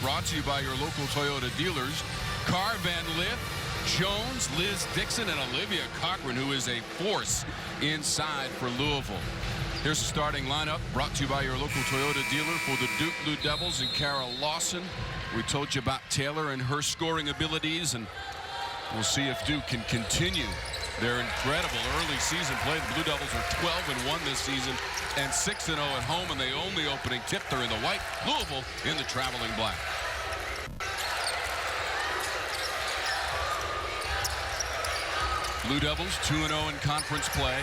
brought to you by your local Toyota dealers. Car Van Lith, Jones, Liz Dixon, and Olivia Cochran, who is a force inside for Louisville. Here's the starting lineup brought to you by your local Toyota dealer for the Duke Blue Devils and Kara Lawson. We told you about Taylor and her scoring abilities, and we'll see if Duke can continue their incredible early season play. The Blue Devils are 12-1 this season and 6-0 at home, and the only opening tip, they're in the white. Louisville in the traveling black. Blue Devils 2-0 in conference play,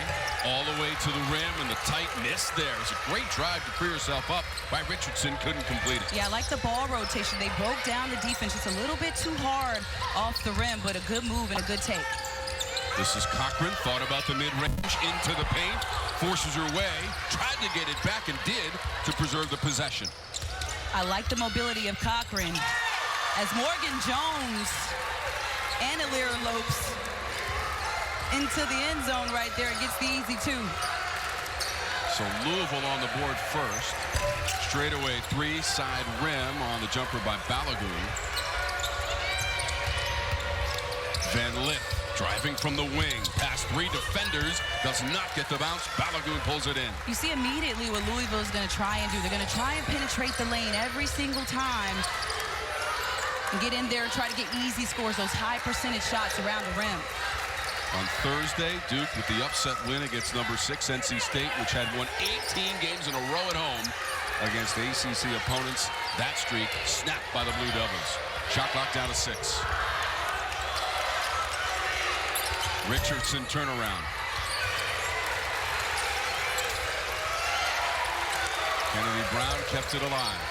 all the way to the rim, and the tight miss there. It's a great drive to free herself up by Richardson. Couldn't complete it. Yeah, I like the ball rotation. They broke down the defense just a little bit too hard off the rim, but a good move and a good take. This is Cochran, thought about the mid-range, into the paint, forces her way, tried to get it back and did to preserve the possession. I like the mobility of Cochran as Morgan Jones and Alir Lopes into the end zone right there. It gets the easy two. So Louisville on the board first. Straightaway three, side rim on the jumper by Balogun. Van Lith driving from the wing, past three defenders, does not get the bounce. Balogun pulls it in. You see immediately what Louisville is going to try and do. They're going to try and penetrate the lane every single time and get in there and try to get easy scores, those high percentage shots around the rim. On Thursday, Duke with the upset win against number 6 NC State, which had won 18 games in a row at home against ACC opponents. That streak snapped by the Blue Devils. Shot clock down to 6. Richardson turnaround. Kennedy Brown kept it alive.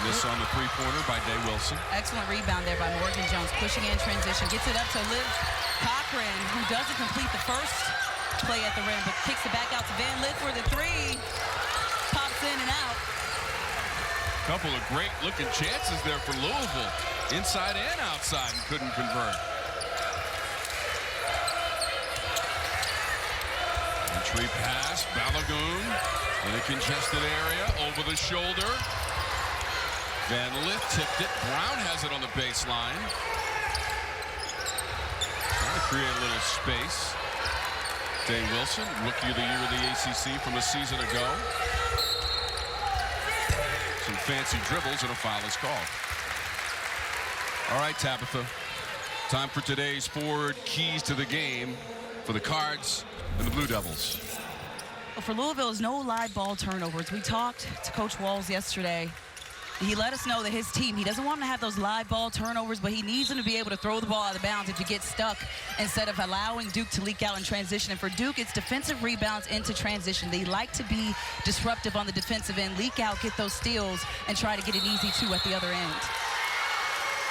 Miss on the three-pointer by Day-Wilson. Excellent rebound there by Morgan Jones, pushing in transition, gets it up to Liv Cochran, who doesn't complete the first play at the rim, but kicks it back out to Van Lith for the three. Pops in and out. Couple of great-looking chances there for Louisville, inside and outside, and couldn't convert. Entry pass, Balogun in a congested area, over the shoulder. Van Lith tipped it. Brown has it on the baseline. Trying to create a little space. Day-Wilson, rookie of the year of the ACC from a season ago. Some fancy dribbles and a foul is called. All right, Tabitha. Time for today's forward keys to the game for the Cards and the Blue Devils. Well, for Louisville, there's no live ball turnovers. We talked to Coach Walls yesterday. He let us know that his team, he doesn't want to have those live ball turnovers, but he needs them to be able to throw the ball out of bounds if you get stuck instead of allowing Duke to leak out in transition. And for Duke, it's defensive rebounds into transition. They like to be disruptive on the defensive end, leak out, get those steals, and try to get an easy two at the other end.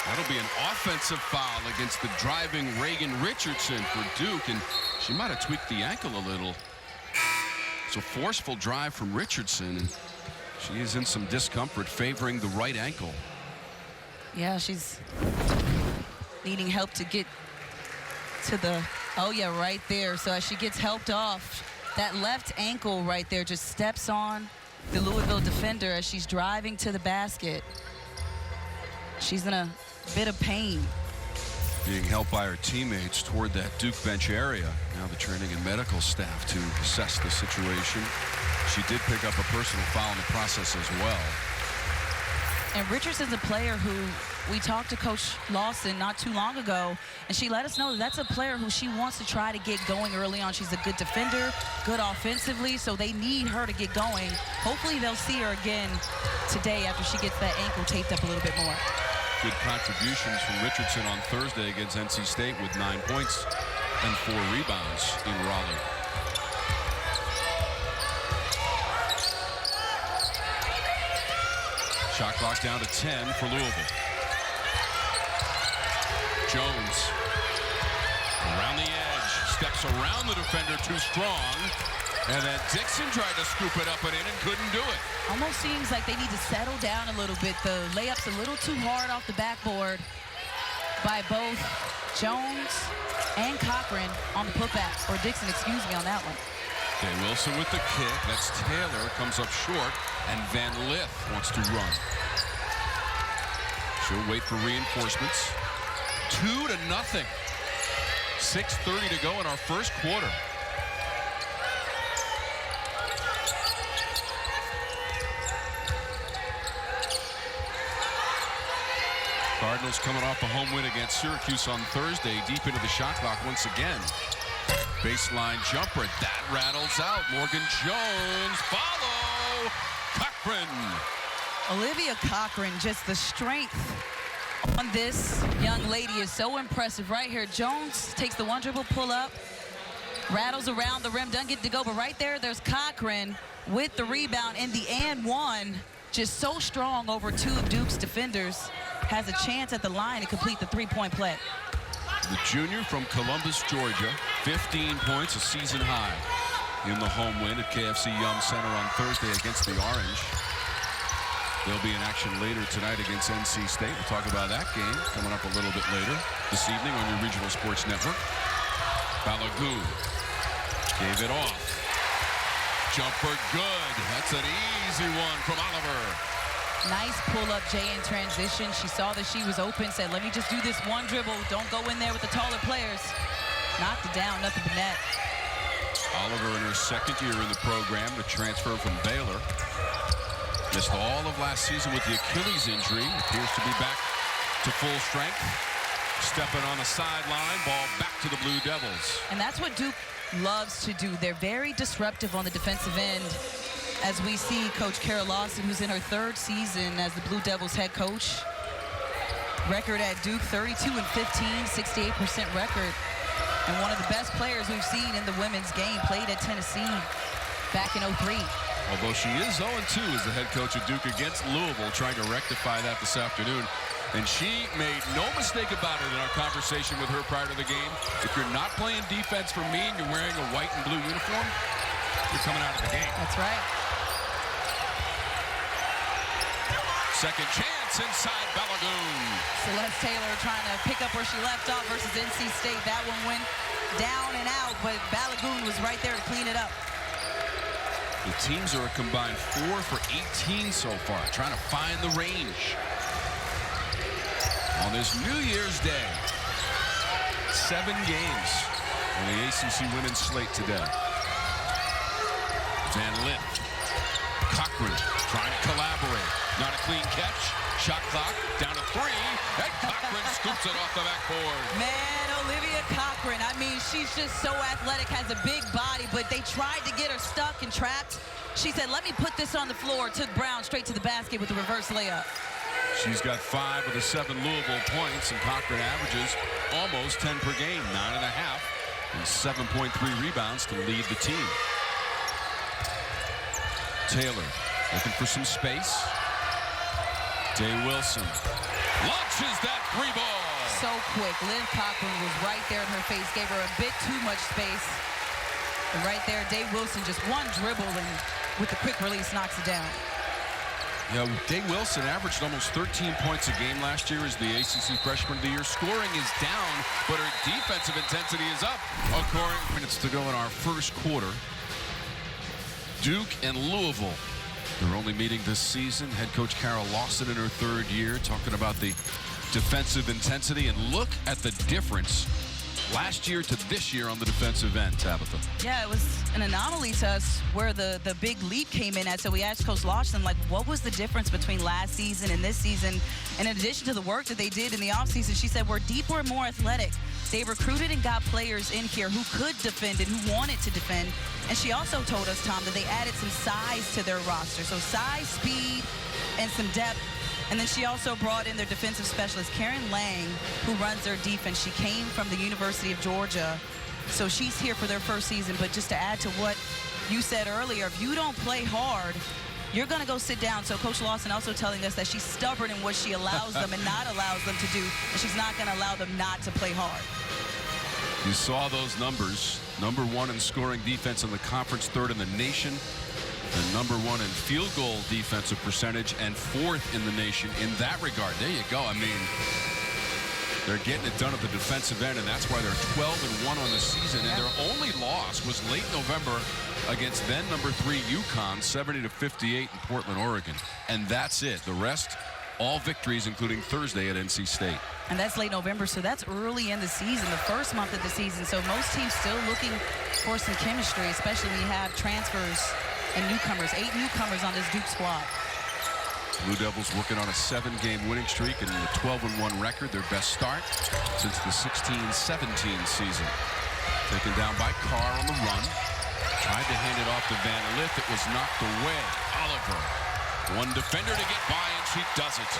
That'll be an offensive foul against the driving Reagan Richardson for Duke, and she might have tweaked the ankle a little. It's a forceful drive from Richardson, and she is in some discomfort, favoring the right ankle. Yeah, she's needing help to get to the, oh yeah, right there. So as she gets helped off, that left ankle right there just steps on the Louisville defender as she's driving to the basket. She's in a bit of pain. Being helped by her teammates toward that Duke bench area. Now the training and medical staff to assess the situation. She did pick up a personal foul in the process as well. And Richardson's a player who we talked to Coach Lawson not too long ago, and she let us know that that's a player who she wants to try to get going early on. She's a good defender, good offensively, so they need her to get going. Hopefully they'll see her again today after she gets that ankle taped up a little bit more. Good contributions from Richardson on Thursday against NC State with 9 points and 4 rebounds in Raleigh. Shot clock down to 10 for Louisville. Jones around the edge, steps around the defender too strong, and then Dixon tried to scoop it up and in and couldn't do it. Almost seems like they need to settle down a little bit. The layup's a little too hard off the backboard by both Jones and Cochran on the putback, or Dixon, excuse me, on that one. Day-Wilson with the kick. That's Taylor, comes up short. And Van Lith wants to run. She'll wait for reinforcements. 2-0. 6:30 to go in our first quarter. Cardinals coming off a home win against Syracuse on Thursday, deep into the shot clock once again. Baseline jumper, that rattles out. Morgan Jones, follow, Cochran. Olivia Cochran, just the strength on this young lady is so impressive. Right here, Jones takes the one dribble pull up, rattles around the rim, doesn't get to go, but right there's Cochran with the rebound in the and one. Just so strong over two of Duke's defenders. Has a chance at the line to complete the three-point play. The junior from Columbus, Georgia, 15 points, a season high in the home win at KFC Yum Center on Thursday against the Orange. They'll be in action later tonight against NC State. We'll talk about that game coming up a little bit later this evening on your regional sports network. Balogun gave it off. Jumper good. That's an easy one from Oliver. Nice pull-up, Jay, in transition. She saw that she was open, said, let me just do this one dribble. Don't go in there with the taller players. Knocked it down, nothing but net. Oliver in her second year in the program, the transfer from Baylor. Missed all of last season with the Achilles injury. Appears to be back to full strength. Stepping on the sideline, ball back to the Blue Devils. And that's what Duke loves to do. They're very disruptive on the defensive end. As we see Coach Carol Lawson, who's in her third season as the Blue Devils head coach. Record at Duke, 32-15, 68% record. And one of the best players we've seen in the women's game, played at Tennessee back in 03. Although she is 0-2 as the head coach of Duke against Louisville, trying to rectify that this afternoon. And she made no mistake about it in our conversation with her prior to the game. If you're not playing defense for me and you're wearing a white and blue uniform, you're coming out of the game. That's right. Second chance inside Balogun. Celeste Taylor trying to pick up where she left off versus NC State. That one went down and out, but Balogun was right there to clean it up. The teams are a combined 4 for 18 so far, trying to find the range. On this New Year's Day, 7 games on the ACC women's slate today. Van Lith, Cochran trying to collaborate. Not a clean catch. Shot clock down to 3. And Cochran scoops it off the backboard. Man, Olivia Cochran. I mean, she's just so athletic, has a big body, but they tried to get her stuck and trapped. She said, let me put this on the floor. Took Brown straight to the basket with a reverse layup. She's got 5 of the 7 Louisville points, and Cochran averages almost 10 per game, 9.5, and 7.3 rebounds to lead the team. Taylor looking for some space. Day-Wilson launches that 3 ball. So quick. Lynn Cochran was right there in her face, gave her a bit too much space. And right there, Day-Wilson just one dribble and with the quick release knocks it down. Yeah, Day-Wilson averaged almost 13 points a game last year as the ACC Freshman of the Year. Scoring is down, but her defensive intensity is up. According minutes to go in our first quarter. Duke and Louisville. They're only meeting this season. Head coach Carol Lawson in her third year, talking about the defensive intensity. And look at the difference last year to this year on the defensive end, Tabitha. Yeah, it was an anomaly to us where the big leap came in at. So we asked Coach Lawson, like, what was the difference between last season and this season? And in addition to the work that they did in the offseason, she said, we're deeper and more athletic. They recruited and got players in here who could defend and who wanted to defend. And she also told us, Tom, that they added some size to their roster. So size, speed, and some depth. And then she also brought in their defensive specialist, Karen Lang, who runs their defense. She came from the University of Georgia. So she's here for their first season. But just to add to what you said earlier, if you don't play hard, you're going to go sit down. So Coach Lawson also telling us that she's stubborn in what she allows them and not allows them to do. And she's not going to allow them not to play hard. You saw those numbers. Number 1 in scoring defense in the conference, 3rd in the nation. And number 1 in field goal defensive percentage and 4th in the nation in that regard. There you go. I mean, They're getting it done at the defensive end, and that's why they're 12-1 on the season. And their only loss was late November against then number 3 UConn, 70-58 in Portland, Oregon. And that's it. The rest, all victories, including Thursday at NC State. And that's late November, so that's early in the season, the first month of the season. So most teams still looking for some chemistry, especially when you have transfers and newcomers. 8 newcomers on this Duke squad. Blue Devils working on a 7-game winning streak and a 12-1 record, their best start since the 16-17 season. Taken down by Carr on the run. Tried to hand it off to Van Lith. It was knocked away. Oliver, one defender to get by, and she does it.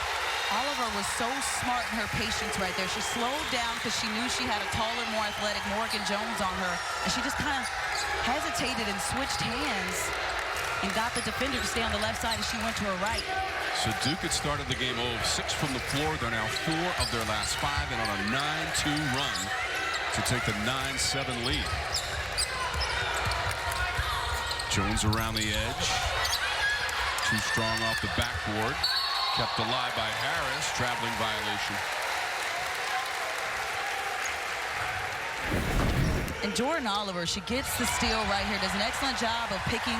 Oliver was so smart in her patience right there. She slowed down because she knew she had a taller, more athletic Morgan Jones on her. And she just kind of hesitated and switched hands and got the defender to stay on the left side as she went to her right. So Duke had started the game 0-6 from the floor. They're now 4 of their last 5 and on a 9-2 run to take the 9-7 lead. Jones around the edge. Too strong off the backboard. Kept alive by Harris. Traveling violation. And Jordan Oliver, she gets the steal right here. Does an excellent job of picking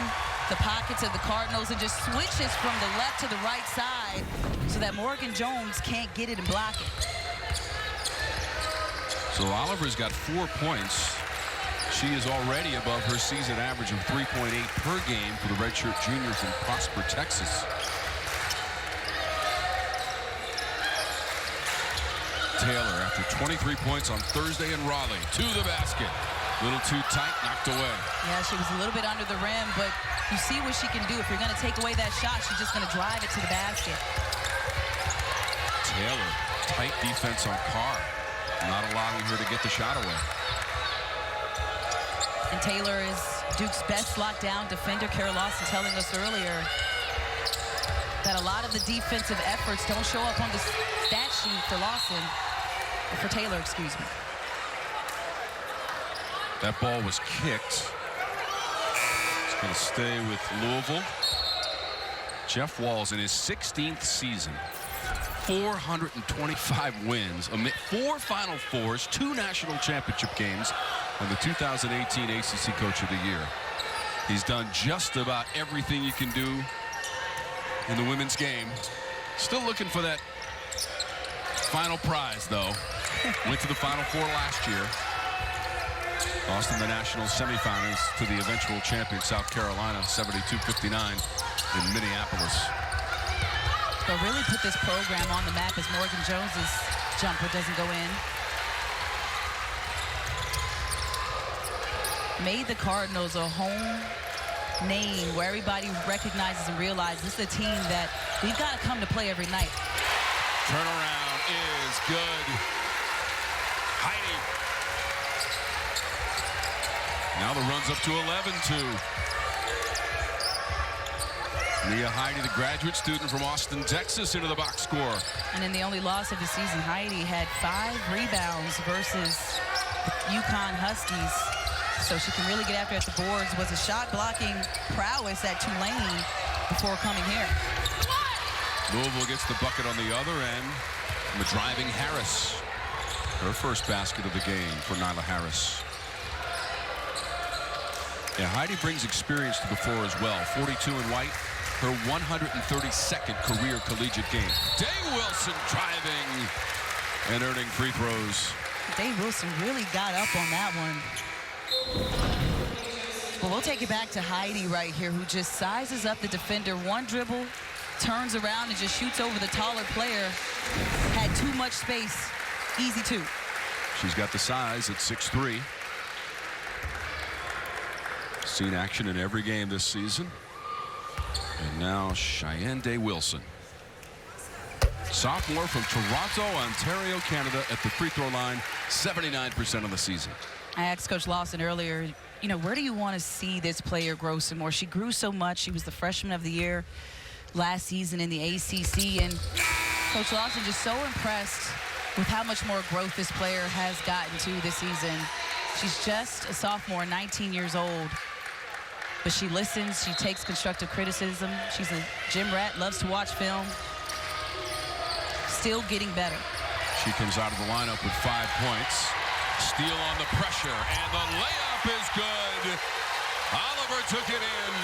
the pockets of the Cardinals and just switches from the left to the right side so that Morgan Jones can't get it and block it. So Oliver's got 4 points. She is already above her season average of 3.8 per game for the redshirt juniors in Prosper, Texas. Taylor, after 23 points on Thursday in Raleigh, to the basket. A little too tight, knocked away. Yeah, she was a little bit under the rim, but you see what she can do. If you're going to take away that shot, she's just going to drive it to the basket. Taylor, tight defense on Carr, not allowing her to get the shot away. And Taylor is Duke's best lockdown defender. Kara Lawson telling us earlier that a lot of the defensive efforts don't show up on the stat sheet for Lawson, or for Taylor, excuse me. That ball was kicked. It's going to stay with Louisville. Jeff Walz in his 16th season, 425 wins, amid 4 Final Fours, 2 national championship games, and the 2018 ACC Coach of the Year. He's done just about everything you can do in the women's game. Still looking for that final prize, though. Went to the Final Four last year. Lost in the national semifinals to the eventual champion South Carolina, 72-59 in Minneapolis. But really put this program on the map as Morgan Jones's jumper doesn't go in. Made the Cardinals a home name where everybody recognizes and realizes this is a team that we've got to come to play every night. Turnaround is good. Heidi. Now the run's up to 11-2. Nia Heidi, the graduate student from Austin, Texas, into the box score. And in the only loss of the season, Heidi had 5 rebounds versus the UConn Huskies. So she can really get after at the boards. Was a shot blocking prowess at Tulane before coming here. Louisville gets the bucket on the other end. And the driving Harris. Her first basket of the game for Nyla Harris. Yeah, Heidi brings experience to the floor as well. 42 in white. Her 132nd career collegiate game. Day-Wilson driving and earning free throws. Day-Wilson really got up on that one. Well, we'll take it back to Heidi right here, who just sizes up the defender. One dribble, turns around and just shoots over the taller player. Had too much space. Easy 2. She's got the size at 6'3". Seen action in every game this season. And now Shayeann Day-Wilson. Sophomore from Toronto, Ontario, Canada, at the free throw line, 79% of the season. I asked Coach Lawson earlier, you know, where do you want to see this player grow some more? She grew so much. She was the freshman of the year last season in the ACC. And Coach Lawson just so impressed with how much more growth this player has gotten to this season. She's just a sophomore, 19 years old. But she listens, she takes constructive criticism. She's a gym rat, loves to watch film. Still getting better. She comes out of the lineup with 5 points. Steal on the pressure, and the layup is good. Oliver took it in.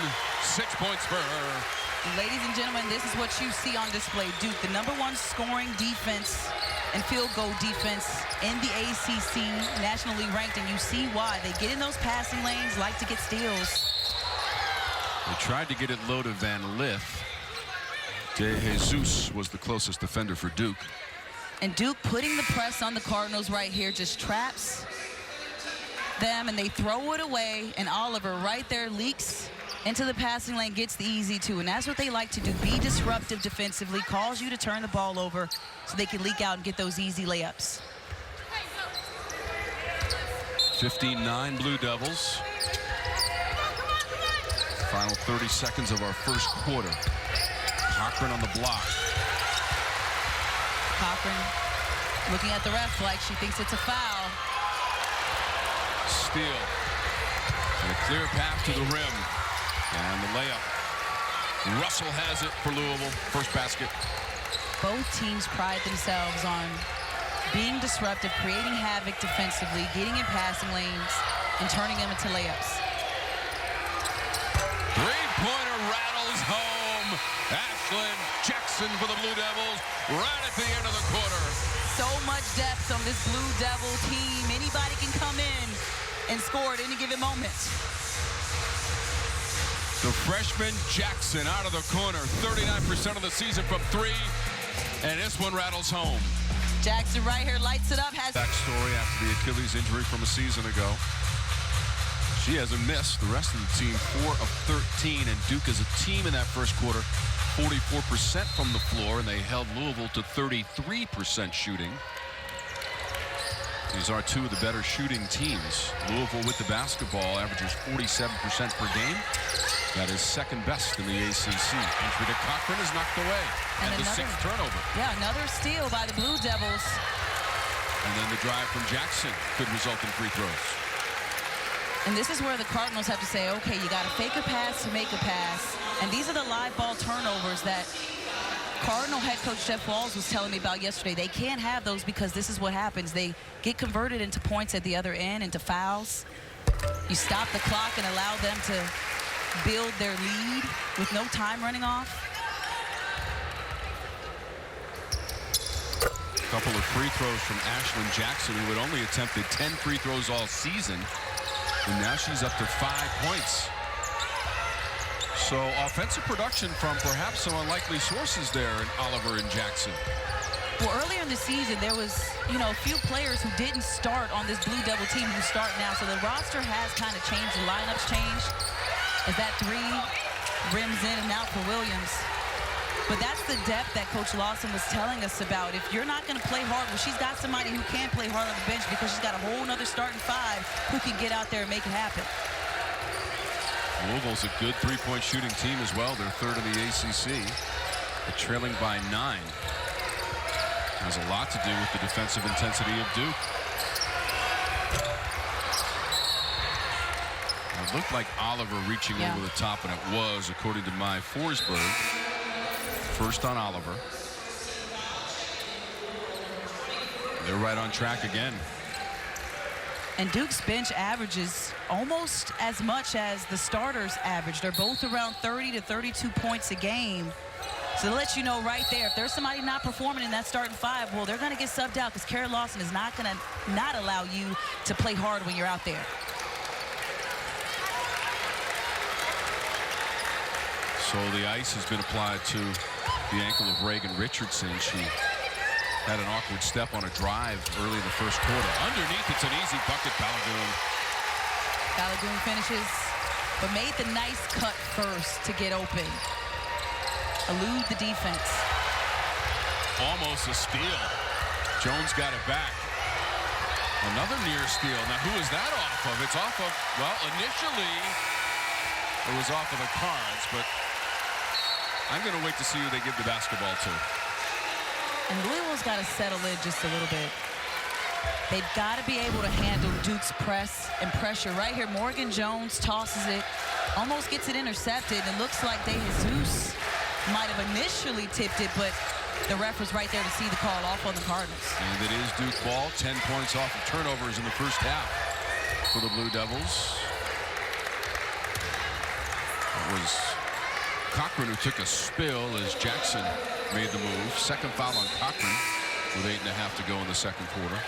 6 points for her. Ladies and gentlemen, this is what you see on display. Duke, the #1 scoring defense and field goal defense in the ACC, nationally ranked, and you see why. They get in those passing lanes, like to get steals. They tried to get it low to Van Lith. De Jesus was the closest defender for Duke. And Duke putting the press on the Cardinals right here just traps them, and they throw it away, and Oliver right there leaks into the passing lane, gets the easy two, and that's what they like to do. Be disruptive defensively, cause you to turn the ball over so they can leak out and get those easy layups. 15-9 Blue Devils. Final 30 seconds of our first quarter. Cochran on the block. Cochran looking at the ref like she thinks it's a foul. Steal. And a clear path to the rim. And the layup. Russell has it for Louisville. First basket. Both teams pride themselves on being disruptive, creating havoc defensively, getting in passing lanes, and turning them into layups. Three-pointer rattles home. Ashlyn Jackson for the Blue Devils right at the end of the quarter. So much depth on this Blue Devil team. Anybody can come in and score at any given moment. The freshman Jackson out of the corner, 39% of the season from three, and this one rattles home. Jackson right here lights it up. Backstory after the Achilles injury from a season ago. She hasn't missed. The rest of the team 4 of 13, and Duke as a team in that first quarter, 44% from the floor, and they held Louisville to 33% shooting. These are two of the better shooting teams. Louisville with the basketball averages 47% per game. That is second best in the ACC. Entry to Cochran is knocked away. And the sixth turnover. Yeah, another steal by the Blue Devils. And then the drive from Jackson could result in free throws. And this is where the Cardinals have to say, okay, you got to fake a pass to make a pass. And these are the live ball turnovers that Cardinal head coach Jeff Walz was telling me about yesterday. They can't have those because this is what happens. They get converted into points at the other end, into fouls. You stop the clock and allow them to build their lead with no time running off. A couple of free throws from Ashlyn Jackson, who had only attempted 10 free throws all season. And now she's up to 5 points. So offensive production from perhaps some unlikely sources there in Oliver and Jackson. Well, earlier in the season, there was, a few players who didn't start on this Blue Devil team who start now. So the roster has kind of changed. The lineups changed as that three rims in and out for Williams. But that's the depth that Coach Lawson was telling us about. If you're not going to play hard, well, she's got somebody who can play hard on the bench because she's got a whole nother starting five who can get out there and make it happen. Louisville's a good three-point shooting team as well. They're third in the ACC. They're trailing by 9. Has a lot to do with the defensive intensity of Duke. It looked like Oliver reaching over the top, and it was, according to my Forsberg. First on Oliver. They're right on track again. And Duke's bench averages almost as much as the starters average. They're both around 30 to 32 points a game. So to let you know right there, if there's somebody not performing in that starting five, well, they're going to get subbed out because Kara Lawson is not going to not allow you to play hard when you're out there. So the ice has been applied to the ankle of Reagan Richardson. She had an awkward step on a drive early in the first quarter. Underneath, it's an easy bucket. Balogun. Balogun finishes, but made the nice cut first to get open. Elude the defense. Almost a steal. Jones got it back. Another near steal. Now, who is that off of? It's off of, well, initially, it was off of the Cards, but I'm going to wait to see who they give the basketball to. And Louisville's got to settle in just a little bit. They've got to be able to handle Duke's press and pressure. Right here, Morgan Jones tosses it, almost gets it intercepted, and looks like De Jesus might have initially tipped it, but the ref was right there to see the call off on the Cardinals. And it is Duke ball. 10 points off of turnovers in the first half for the Blue Devils. It was Cochran who took a spill as Jackson made the move. Second foul on Cochran with 8.5 to go in the second quarter.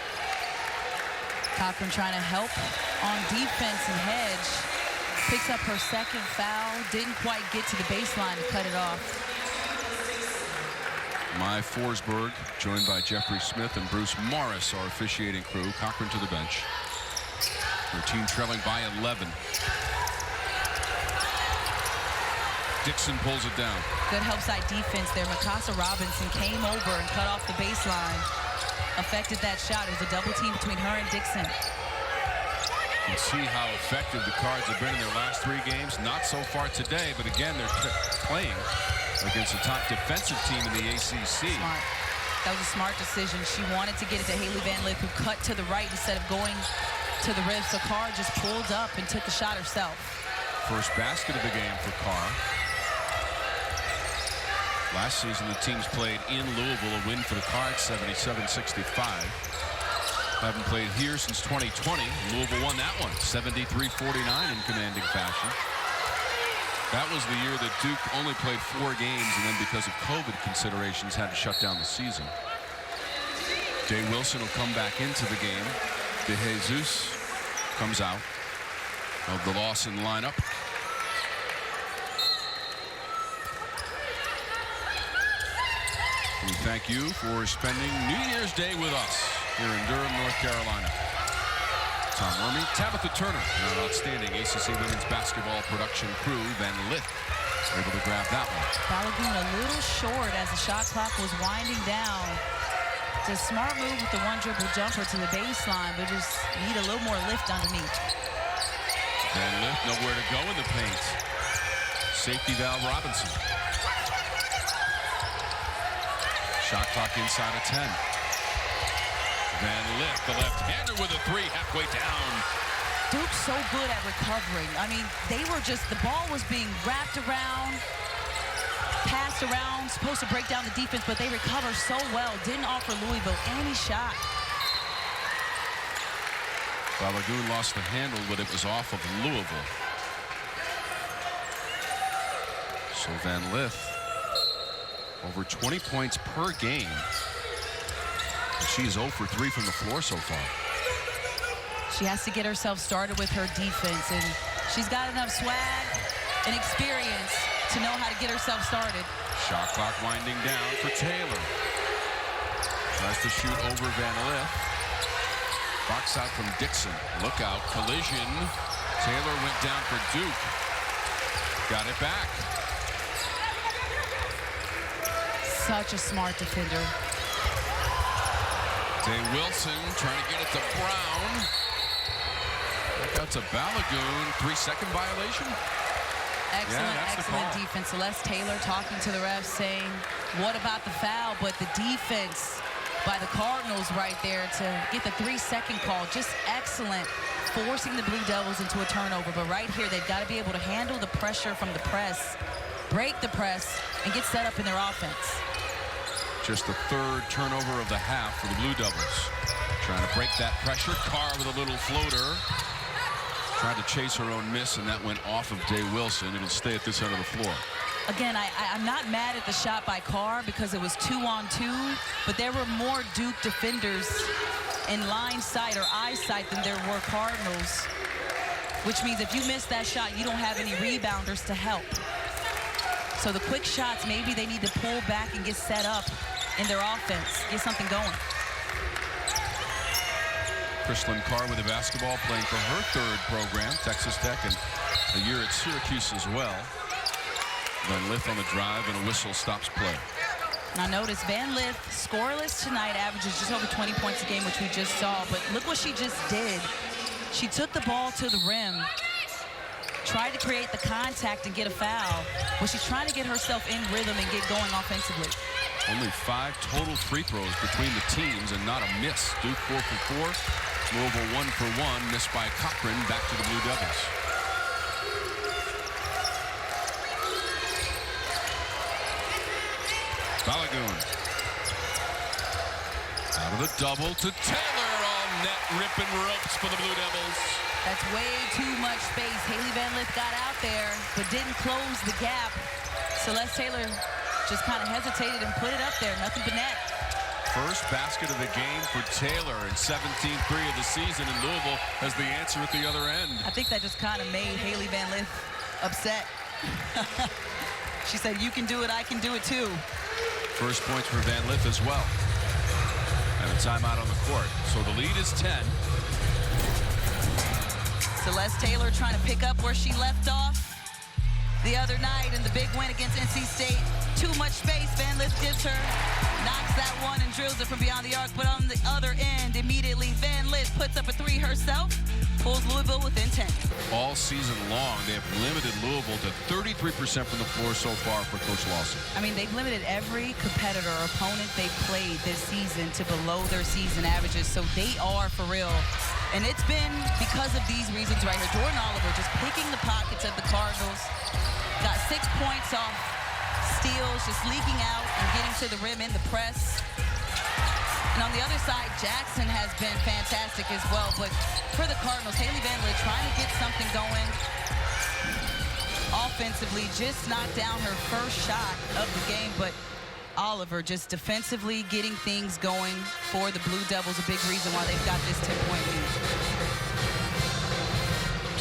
Cochran trying to help on defense and hedge. Picks up her second foul. Didn't quite get to the baseline to cut it off. Mai Forsberg, joined by Jeffrey Smith and Bruce Morris, our officiating crew. Cochran to the bench. Their team trailing by 11. Dixon pulls it down. Good help side defense there. Mikasa Robinson came over and cut off the baseline. Affected that shot. It was a double team between her and Dixon. You can see how effective the Cards have been in their last 3 games. Not so far today, but again, they're playing against the top defensive team in the ACC. Smart. That was a smart decision. She wanted to get it to Hailey Van Lith, who cut to the right instead of going to the rim. So Carr just pulled up and took the shot herself. First basket of the game for Carr. Last season, the teams played in Louisville, a win for the Cards, 77-65. Haven't played here since 2020. Louisville won that one, 73-49 in commanding fashion. That was the year that Duke only played 4 games, and then because of COVID considerations, had to shut down the season. Day-Wilson will come back into the game. De Jesus comes out of the Lawson lineup. We thank you for spending New Year's Day with us here in Durham, North Carolina. Tom Wormy, Tabitha Turner, and our outstanding ACC women's basketball production crew, Van Lith, able to grab that one. Balogun a little short as the shot clock was winding down. It's a smart move with the one dribble jumper to the baseline, but just need a little more lift underneath. Van Lith nowhere to go in the paint. Safety valve Robinson. Shot clock inside of 10. Van Lith, the left-hander with a 3 halfway down. Duke's so good at recovering. I mean, they were just, the ball was being wrapped around, passed around, supposed to break down the defense, but they recover so well. Didn't offer Louisville any shot. Balogun lost the handle, but it was off of Louisville. So Van Lith, over 20 points per game. She is 0 for 3 from the floor so far. She has to get herself started with her defense, and she's got enough swag and experience to know how to get herself started. Shot clock winding down for Taylor. Tries to shoot over Van Lith. Box out from Dixon. Look out, collision. Taylor went down for Duke. Got it back. Such a smart defender. Day-Wilson trying to get it to Brown. Back out to Balogun. 3-second violation. Excellent defense. Celeste Taylor talking to the refs saying, what about the foul? But the defense by the Cardinals right there to get the 3-second call. Just excellent, forcing the Blue Devils into a turnover. But right here, they've got to be able to handle the pressure from the press, break the press, and get set up in their offense. Just the 3rd turnover of the half for the Blue Devils. Trying to break that pressure. Carr with a little floater. Tried to chase her own miss, and that went off of Day-Wilson. It'll stay at this end of the floor. Again, I'm not mad at the shot by Carr because it was 2-on-2, but there were more Duke defenders in line sight or eye sight than there were Cardinals, which means if you miss that shot, you don't have any rebounders to help. So the quick shots, maybe they need to pull back and get set up in their offense, get something going. Kristlyn Carr with the basketball, playing for her 3rd program, Texas Tech, and a year at Syracuse as well. Van Lith on the drive, and a whistle stops play. Now notice Van Lith, scoreless tonight, averages just over 20 points a game, which we just saw. But look what she just did. She took the ball to the rim, tried to create the contact and get a foul. But she's trying to get herself in rhythm and get going offensively. Only 5 total free throws between the teams and not a miss. Duke 4 for 4. Louisville 1 for 1. Missed by Cochran. Back to the Blue Devils. Balogun. Out of the double to Taylor. All net ripping ropes for the Blue Devils. That's way too much space. Hailey Van Lith got out there, but didn't close the gap. Celeste Taylor just kind of hesitated and put it up there. Nothing but net. First basket of the game for Taylor, and 17-3 of the season, and Louisville has the answer at the other end. I think that just kind of made Hailey Van Lith upset. She said, you can do it, I can do it too. First points for Van Lith as well. And a timeout on the court. So the lead is 10. Celeste Taylor trying to pick up where she left off the other night in the big win against NC State. Too much space. Van Lith gives her, knocks that one and drills it from beyond the arc. But on the other end, immediately Van Lith puts up a three herself, pulls Louisville within 10. All season long, they have limited Louisville to 33% from the floor so far for Coach Lawson. I mean, they've limited every competitor or opponent they played this season to below their season averages. So they are for real. And it's been because of these reasons right here. Jordan Oliver just picking the pockets of the Cardinals. Got 6 points off steals, just leaking out and getting to the rim in the press. And on the other side, Jackson has been fantastic as well. But for the Cardinals, Hailey Van Lith trying to get something going offensively. Just knocked down her first shot of the game. But Oliver just defensively getting things going for the Blue Devils. A big reason why they've got this 10-point lead.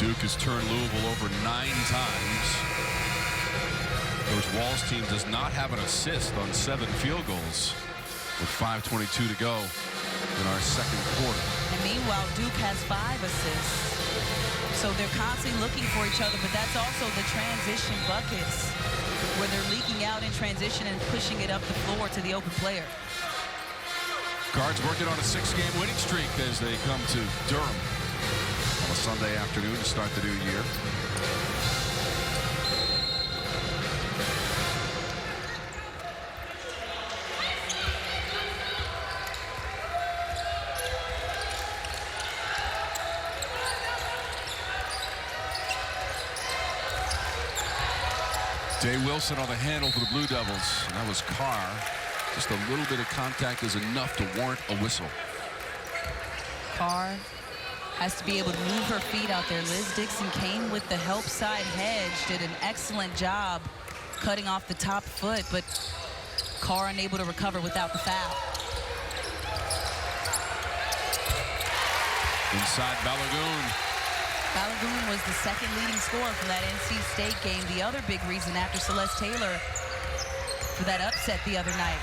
Duke has turned Louisville over 9 times. Coach Wall's team does not have an assist on 7 field goals with 5:22 to go in our second quarter. And meanwhile, Duke has 5 assists. So they're constantly looking for each other, but that's also the transition buckets where they're leaking out in transition and pushing it up the floor to the open player. Cards working on a 6-game winning streak as they come to Durham on a Sunday afternoon to start the new year. Day-Wilson on the handle for the Blue Devils. And that was Carr. Just a little bit of contact is enough to warrant a whistle. Carr has to be able to move her feet out there. Liz Dixon came with the help side hedge, did an excellent job cutting off the top foot, but Carr unable to recover without the foul. Inside Balogun. Balogun was the second leading scorer for that NC State game. The other big reason after Celeste Taylor for that upset the other night.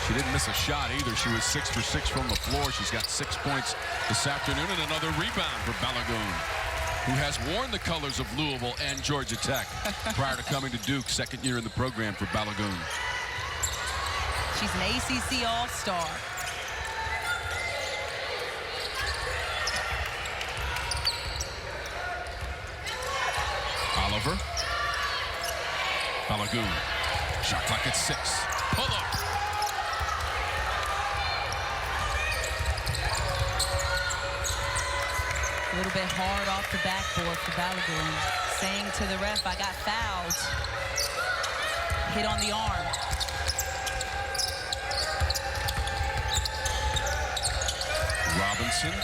She didn't miss a shot either. She was 6 for 6 from the floor. She's got 6 points this afternoon and another rebound for Balogun, who has worn the colors of Louisville and Georgia Tech prior to coming to Duke, second year in the program for Balogun. She's an ACC All-Star. Oliver. Balogun. Shot clock at 6. Pull up. A little bit hard off the backboard for Balogun. Saying to the ref, I got fouled. Hit on the arm. Robinson.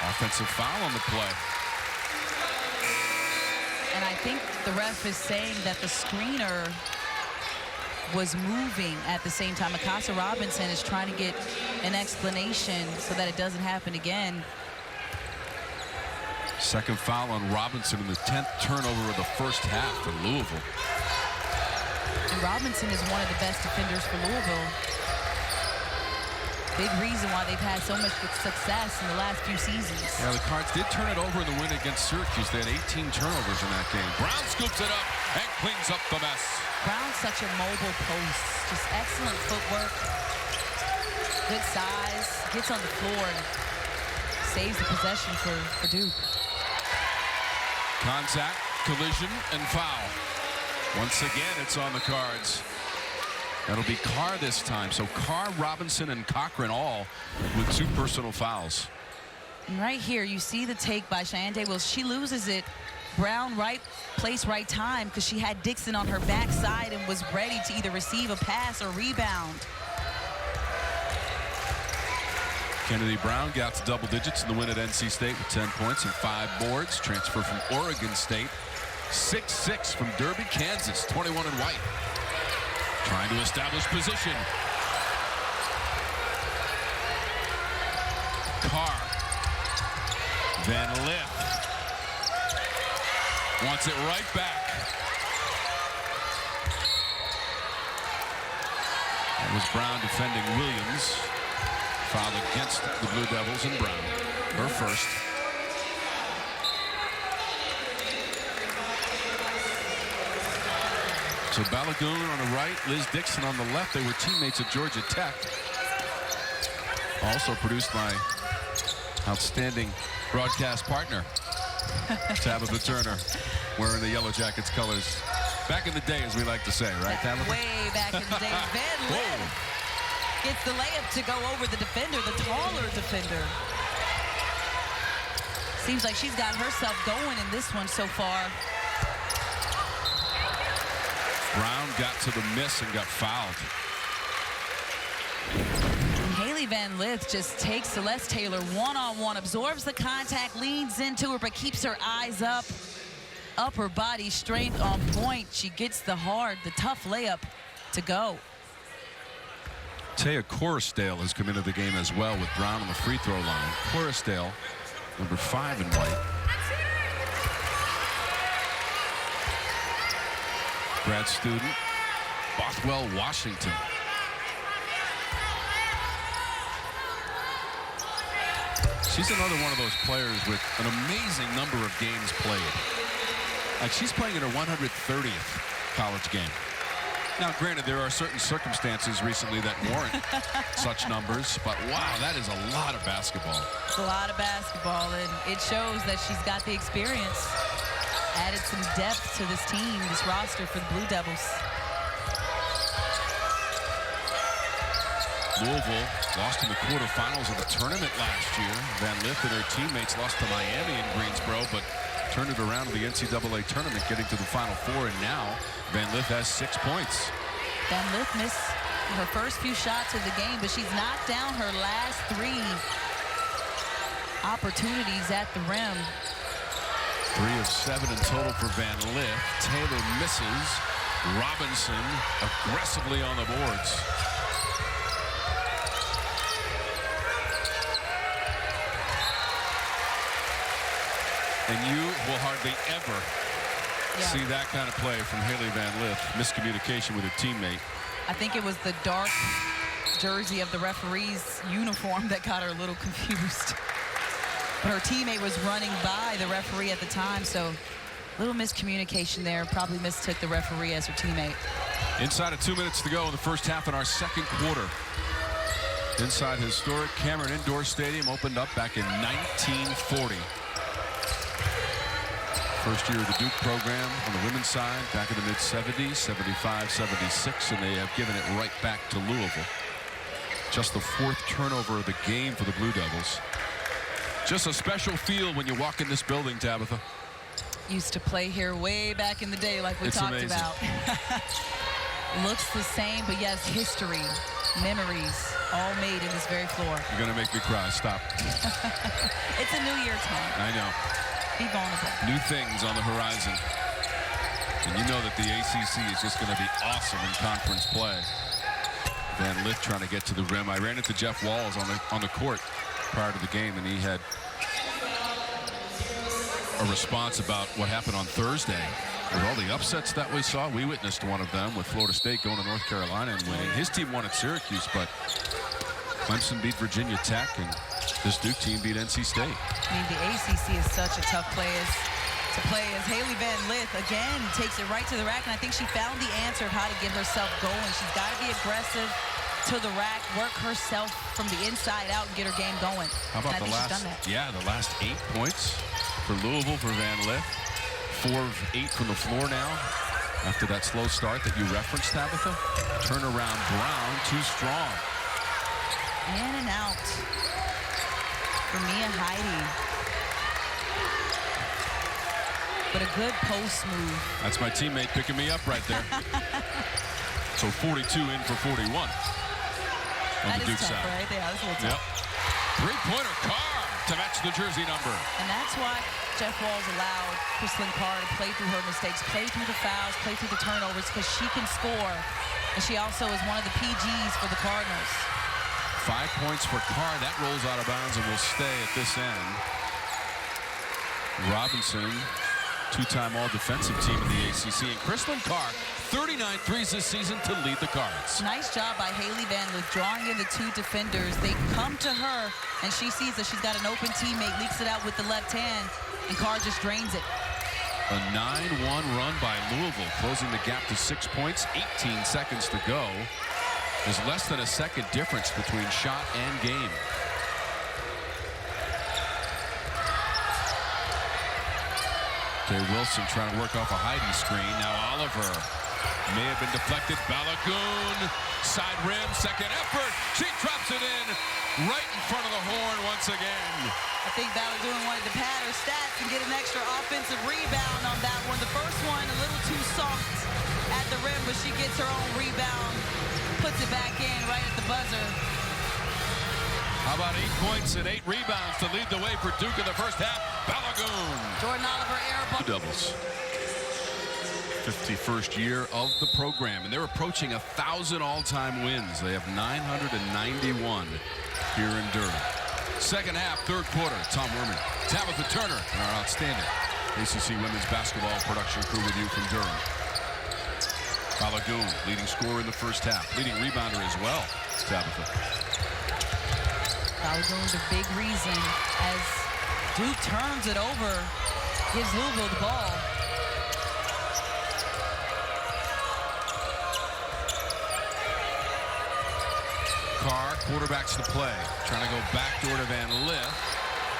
Offensive foul on the play. And I think the ref is saying that the screener was moving at the same time. Akasa Robinson is trying to get an explanation so that it doesn't happen again. Second foul on Robinson in the 10th turnover of the first half for Louisville. And Robinson is one of the best defenders for Louisville. Big reason why they've had so much success in the last few seasons. Yeah, the Cards did turn it over in the win against Syracuse. They had 18 turnovers in that game. Brown scoops it up and cleans up the mess. Brown's such a mobile post. Just excellent footwork. Good size. Gets on the floor and saves the possession for Duke. Contact, collision, and foul. Once again, it's on the Cards. That'll be Carr this time. So Carr, Robinson, and Cochran all with 2 personal fouls. And right here, you see the take by Shayeann Day-Wilson. She loses it Brown, right place, right time, because she had Dixon on her backside and was ready to either receive a pass or rebound. Kennedy Brown got to double digits in the win at NC State with 10 points and 5 boards. Transfer from Oregon State. 6'6" from Derby, Kansas. 21 in white. Trying to establish position. Carr. Van Lith. Wants it right back. That was Brown defending Williams. Foul against the Blue Devils and Brown. Her first. So Balogun on the right, Liz Dixon on the left. They were teammates at Georgia Tech. Also produced my outstanding broadcast partner, Tabitha Turner, wearing the Yellow Jackets colors. Back in the day, as we like to say, right, Tabitha? Way back in the day. Van Lith gets the layup to go over the defender, the taller defender. Seems like she's got herself going in this one so far. Brown got to the miss and got fouled. And Hailey Van Lith just takes Celeste Taylor one-on-one, absorbs the contact, leans into her, but keeps her eyes up. Upper body strength on point. She gets the tough layup to go. Taya Coruscant has come into the game as well with Brown on the free throw line. Coruscant, number 5 in white. Grad student, Bothwell, Washington. She's another one of those players with an amazing number of games played. Like, she's playing in her 130th college game. Now, granted, there are certain circumstances recently that warrant such numbers, but wow, that is a lot of basketball. It's a lot of basketball, and it shows that she's got the experience. Added some depth to this team, this roster for the Blue Devils. Louisville lost in the quarterfinals of the tournament last year. Van Lith and her teammates lost to Miami in Greensboro, but turned it around to the NCAA tournament, getting to the Final Four, and now Van Lith has 6 points. Van Lith missed her first few shots of the game, but she's knocked down her last 3 opportunities at the rim. 3 of 7 in total for Van Lith. Taylor misses. Robinson aggressively on the boards. And you will hardly ever see that kind of play from Hailey Van Lith. Miscommunication with her teammate. I think it was the dark jersey of the referee's uniform that got her a little confused. But her teammate was running by the referee at the time, so a little miscommunication there. Probably mistook the referee as her teammate. Inside of 2 minutes to go in the first half in our second quarter. Inside historic Cameron Indoor Stadium, opened up back in 1940. First year of the Duke program on the women's side, back in the mid-70s, 75, 76, and they have given it right back to Louisville. Just the 4th turnover of the game for the Blue Devils. Just a special feel when you walk in this building, Tabitha. Used to play here way back in the day, like we talked about. Looks the same, but yes, history, memories, all made in this very floor. You're going to make me cry. Stop. It's a new year, Tom. I know. Be vulnerable. New things on the horizon. And you know that the ACC is just going to be awesome in conference play. Van Lith trying to get to the rim. I ran into Jeff Walls on the court prior to the game, and he had a response about what happened on Thursday. With all the upsets that we saw, we witnessed one of them with Florida State going to North Carolina and winning. His team won at Syracuse, but Clemson beat Virginia Tech, and this Duke team beat NC State. I mean, the ACC is such a tough place to play as Hailey Van Lith, again, takes it right to the rack, and I think she found the answer of how to get herself going. She's got to be aggressive to the rack, work herself from the inside out, and get her game going. How about the last 8 points for Louisville for Van Lith. 4 of 8 from the floor now after that slow start that you referenced, Tabitha. Turnaround Brown, too strong. In and out for Mia Heidi. but a good post move. That's my teammate picking me up right there. So 42 in for 41 on That the is Duke tough, side. right? Yeah, that's a little tough. Yep. Three-pointer Carr to match the jersey number. And that's why Jeff Walz allowed Crystalline Carr to play through her mistakes, play through the fouls, play through the turnovers, because she can score. And she also is one of the PGs for the Cardinals. 5 points for Carr. That rolls out of bounds and will stay at this end. Robinson, two-time all-defensive team in the ACC. And Crystalline Carr, 39 threes this season to lead the Cards. Nice job by Hailey Van Lith drawing in the two defenders. They come to her, and she sees that she's got an open teammate, leaks it out with the left hand, and Carr just drains it. A 9-1 run by Louisville, closing the gap to 6 points, 18 seconds to go. There's less than a second difference between shot and game. Day-Wilson trying to work off a Heidi screen. Now Oliver may have been deflected. Balogun, side rim, second effort. She drops it in right in front of the horn once again. I think Balogun wanted to pad her stats and get an extra offensive rebound on that one. The first one a little too soft at the rim, but she gets her own rebound, puts it back in right at the buzzer. How about 8 points and 8 rebounds to lead the way for Duke in the first half? Balogun. Jordan Oliver air ball. Doubles. 51st year of the program, and they're approaching 1,000 all-time wins. They have 991 here in Durham. Second half, third quarter. Tom Werman, Tabitha Turner, and our outstanding ACC women's basketball production crew with you from Durham. Balogun, leading scorer in the first half, leading rebounder as well. Tabitha. Balogun's a big reason as Duke turns it over, gives Louisville the ball. Carr quarterbacks the play, trying to go backdoor to Van Lith,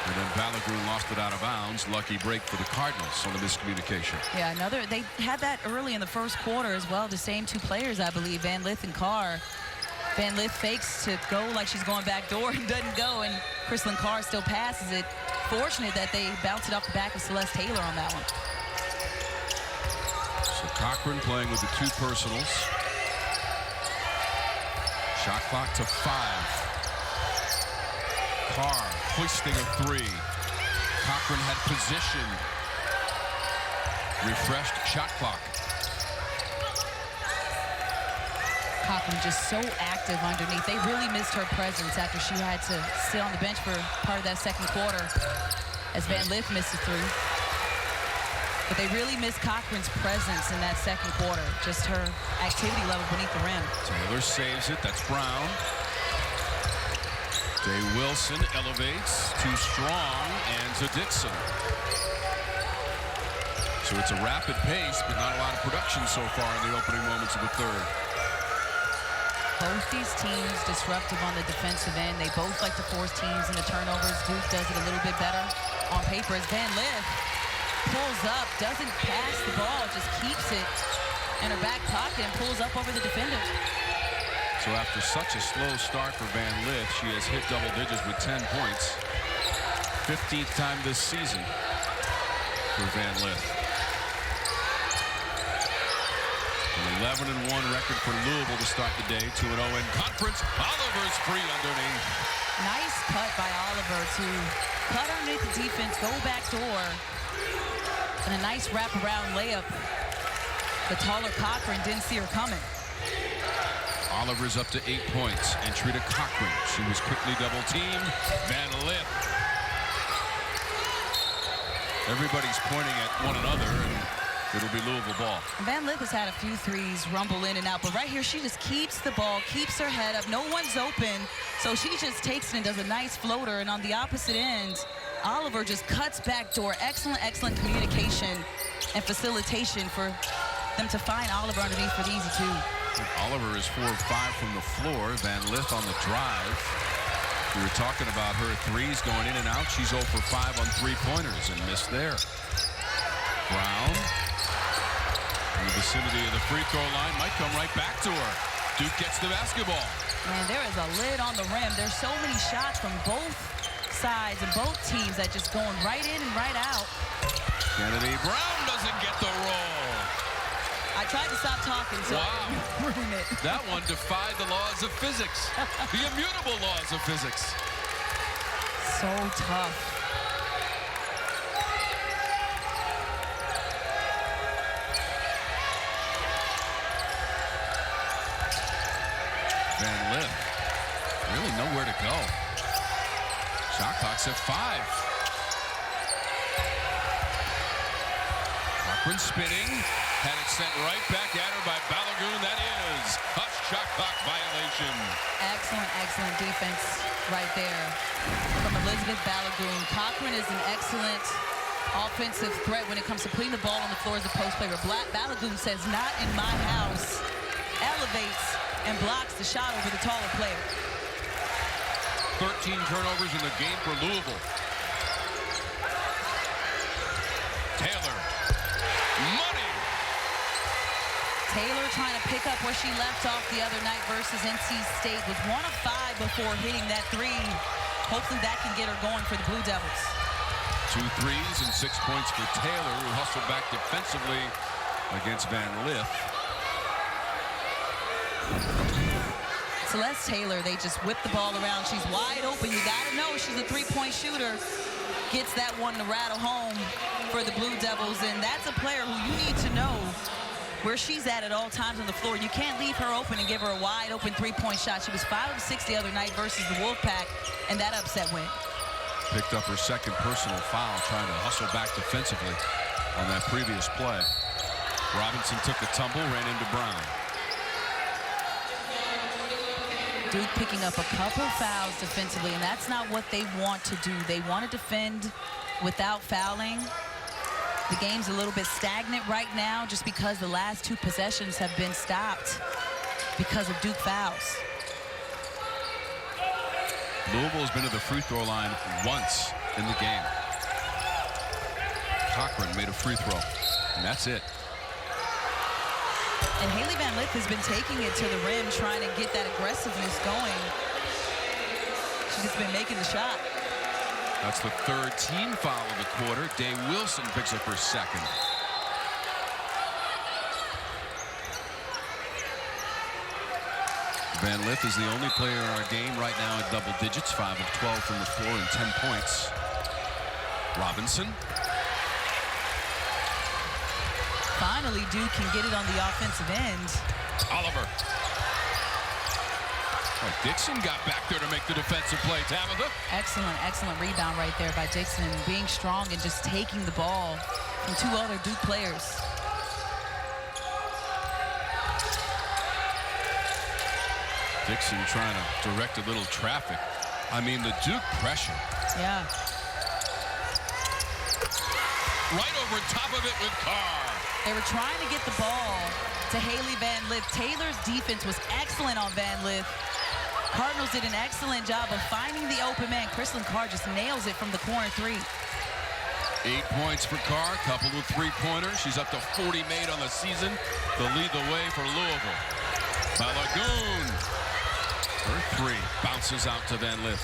and then Balogun lost it out of bounds. Lucky break for the Cardinals on the miscommunication. Yeah, they had that early in the first quarter as well, the same two players, I believe, Van Lith and Carr. Van Lith fakes to go like she's going backdoor and doesn't go, and Crystalline Carr still passes it. Fortunate that they bounce it off the back of Celeste Taylor on that one. So Cochran playing with the two personals. Shot clock to 5. Carr hoisting a 3. Cochran had position. Refreshed shot clock. Cochran just so active underneath. They really missed her presence after she had to sit on the bench for part of that second quarter as Van Lith missed a 3. But they really missed Cochran's presence in that second quarter. Just her activity level beneath the rim. Taylor saves it. That's Brown. Day-Wilson elevates. Too strong. And to Dixon. So it's a rapid pace, but not a lot of production so far in the opening moments of the third. Both these teams disruptive on the defensive end. They both like to force teams into turnovers. Duke does it a little bit better on paper as Van Lith pulls up, doesn't pass the ball, just keeps it in her back pocket and pulls up over the defender. So after such a slow start for Van Lith, she has hit double digits with 10 points. 15th time this season for Van Lith. An 11-1 record for Louisville to start the day. 2-0 in conference. Oliver's free underneath. Nice cut by Oliver to cut underneath the defense, go back door, and a nice wraparound layup. The taller Cochran didn't see her coming. Oliver's up to 8 points. Entry to Cochran. She was quickly double teamed. Van Lith. Everybody's pointing at one another, and it'll be Louisville ball. Van Lith has had a few threes rumble in and out, but right here she just keeps the ball, keeps her head up. No one's open, so she just takes it and does a nice floater. And on the opposite end, Oliver just cuts back door. Excellent, excellent communication and facilitation for them to find Oliver underneath for the easy 2. Oliver is 4 of 5 from the floor. Van Lith on the drive. We were talking about her threes going in and out. She's 0 for 5 on 3-pointers and missed there. Brown in the vicinity of the free throw line, might come right back to her. Duke gets the basketball. Man, there is a lid on the rim. There's so many shots from both sides and both teams that just going right in and right out. Kennedy Brown doesn't get the roll. I tried to stop talking, so I didn't ruin it. That one defied the laws of physics, the immutable laws of physics. So tough. Van Lith, really nowhere to go. Shot clock's at 5. Cochran spinning, had it sent right back at her by Balogun. That is a shot clock violation. Excellent, excellent defense right there from Elizabeth Balogun. Cochran is an excellent offensive threat when it comes to putting the ball on the floor as a post player. Balogun says, "Not in my house." Elevates and blocks the shot over the taller player. 13 turnovers in the game for Louisville. Taylor. Money. Taylor trying to pick up where she left off the other night versus NC State. Was 1 of 5 before hitting that 3. Hopefully that can get her going for the Blue Devils. 2 threes and 6 points for Taylor, who hustled back defensively against Van Lith. Celeste Taylor, they just whip the ball around. She's wide open. You got to know she's a three-point shooter. Gets that one to rattle home for the Blue Devils, and that's a player who you need to know where she's at all times on the floor. You can't leave her open and give her a wide open three-point shot. She was 5 of 6 the other night versus the Wolfpack, and that upset win. Picked up her second personal foul, trying to hustle back defensively on that previous play. Robinson took the tumble, ran into Brown. Duke picking up a couple fouls defensively, and that's not what they want to do. They want to defend without fouling. The game's a little bit stagnant right now just because the last 2 possessions have been stopped because of Duke fouls. Louisville has been to the free throw line once in the game. Cochran made a free throw, and that's it. And Hailey Van Lith has been taking it to the rim, trying to get that aggressiveness going. She's just been making the shot. That's the 3rd team foul of the quarter. Day-Wilson picks up her 2nd. Van Lith is the only player in our game right now in double digits, 5 of 12 from the floor and 10 points. Robinson. Finally, Duke can get it on the offensive end. Oliver. Oh, Dixon got back there to make the defensive play. Tabitha. Excellent, excellent rebound right there by Dixon, and being strong and just taking the ball from 2 other Duke players. Dixon trying to direct a little traffic. I mean, the Duke pressure. Yeah. Right over top of it with Carr. They were trying to get the ball to Hailey Van Lith. Taylor's defense was excellent on Van Lith. Cardinals did an excellent job of finding the open man. Kristlyn Carr just nails it from the corner 3. 8 points for Carr, couple of 3-pointers. She's up to 40 made on the season. They'll lead the way for Louisville. Balogun. Her 3 bounces out to Van Lith.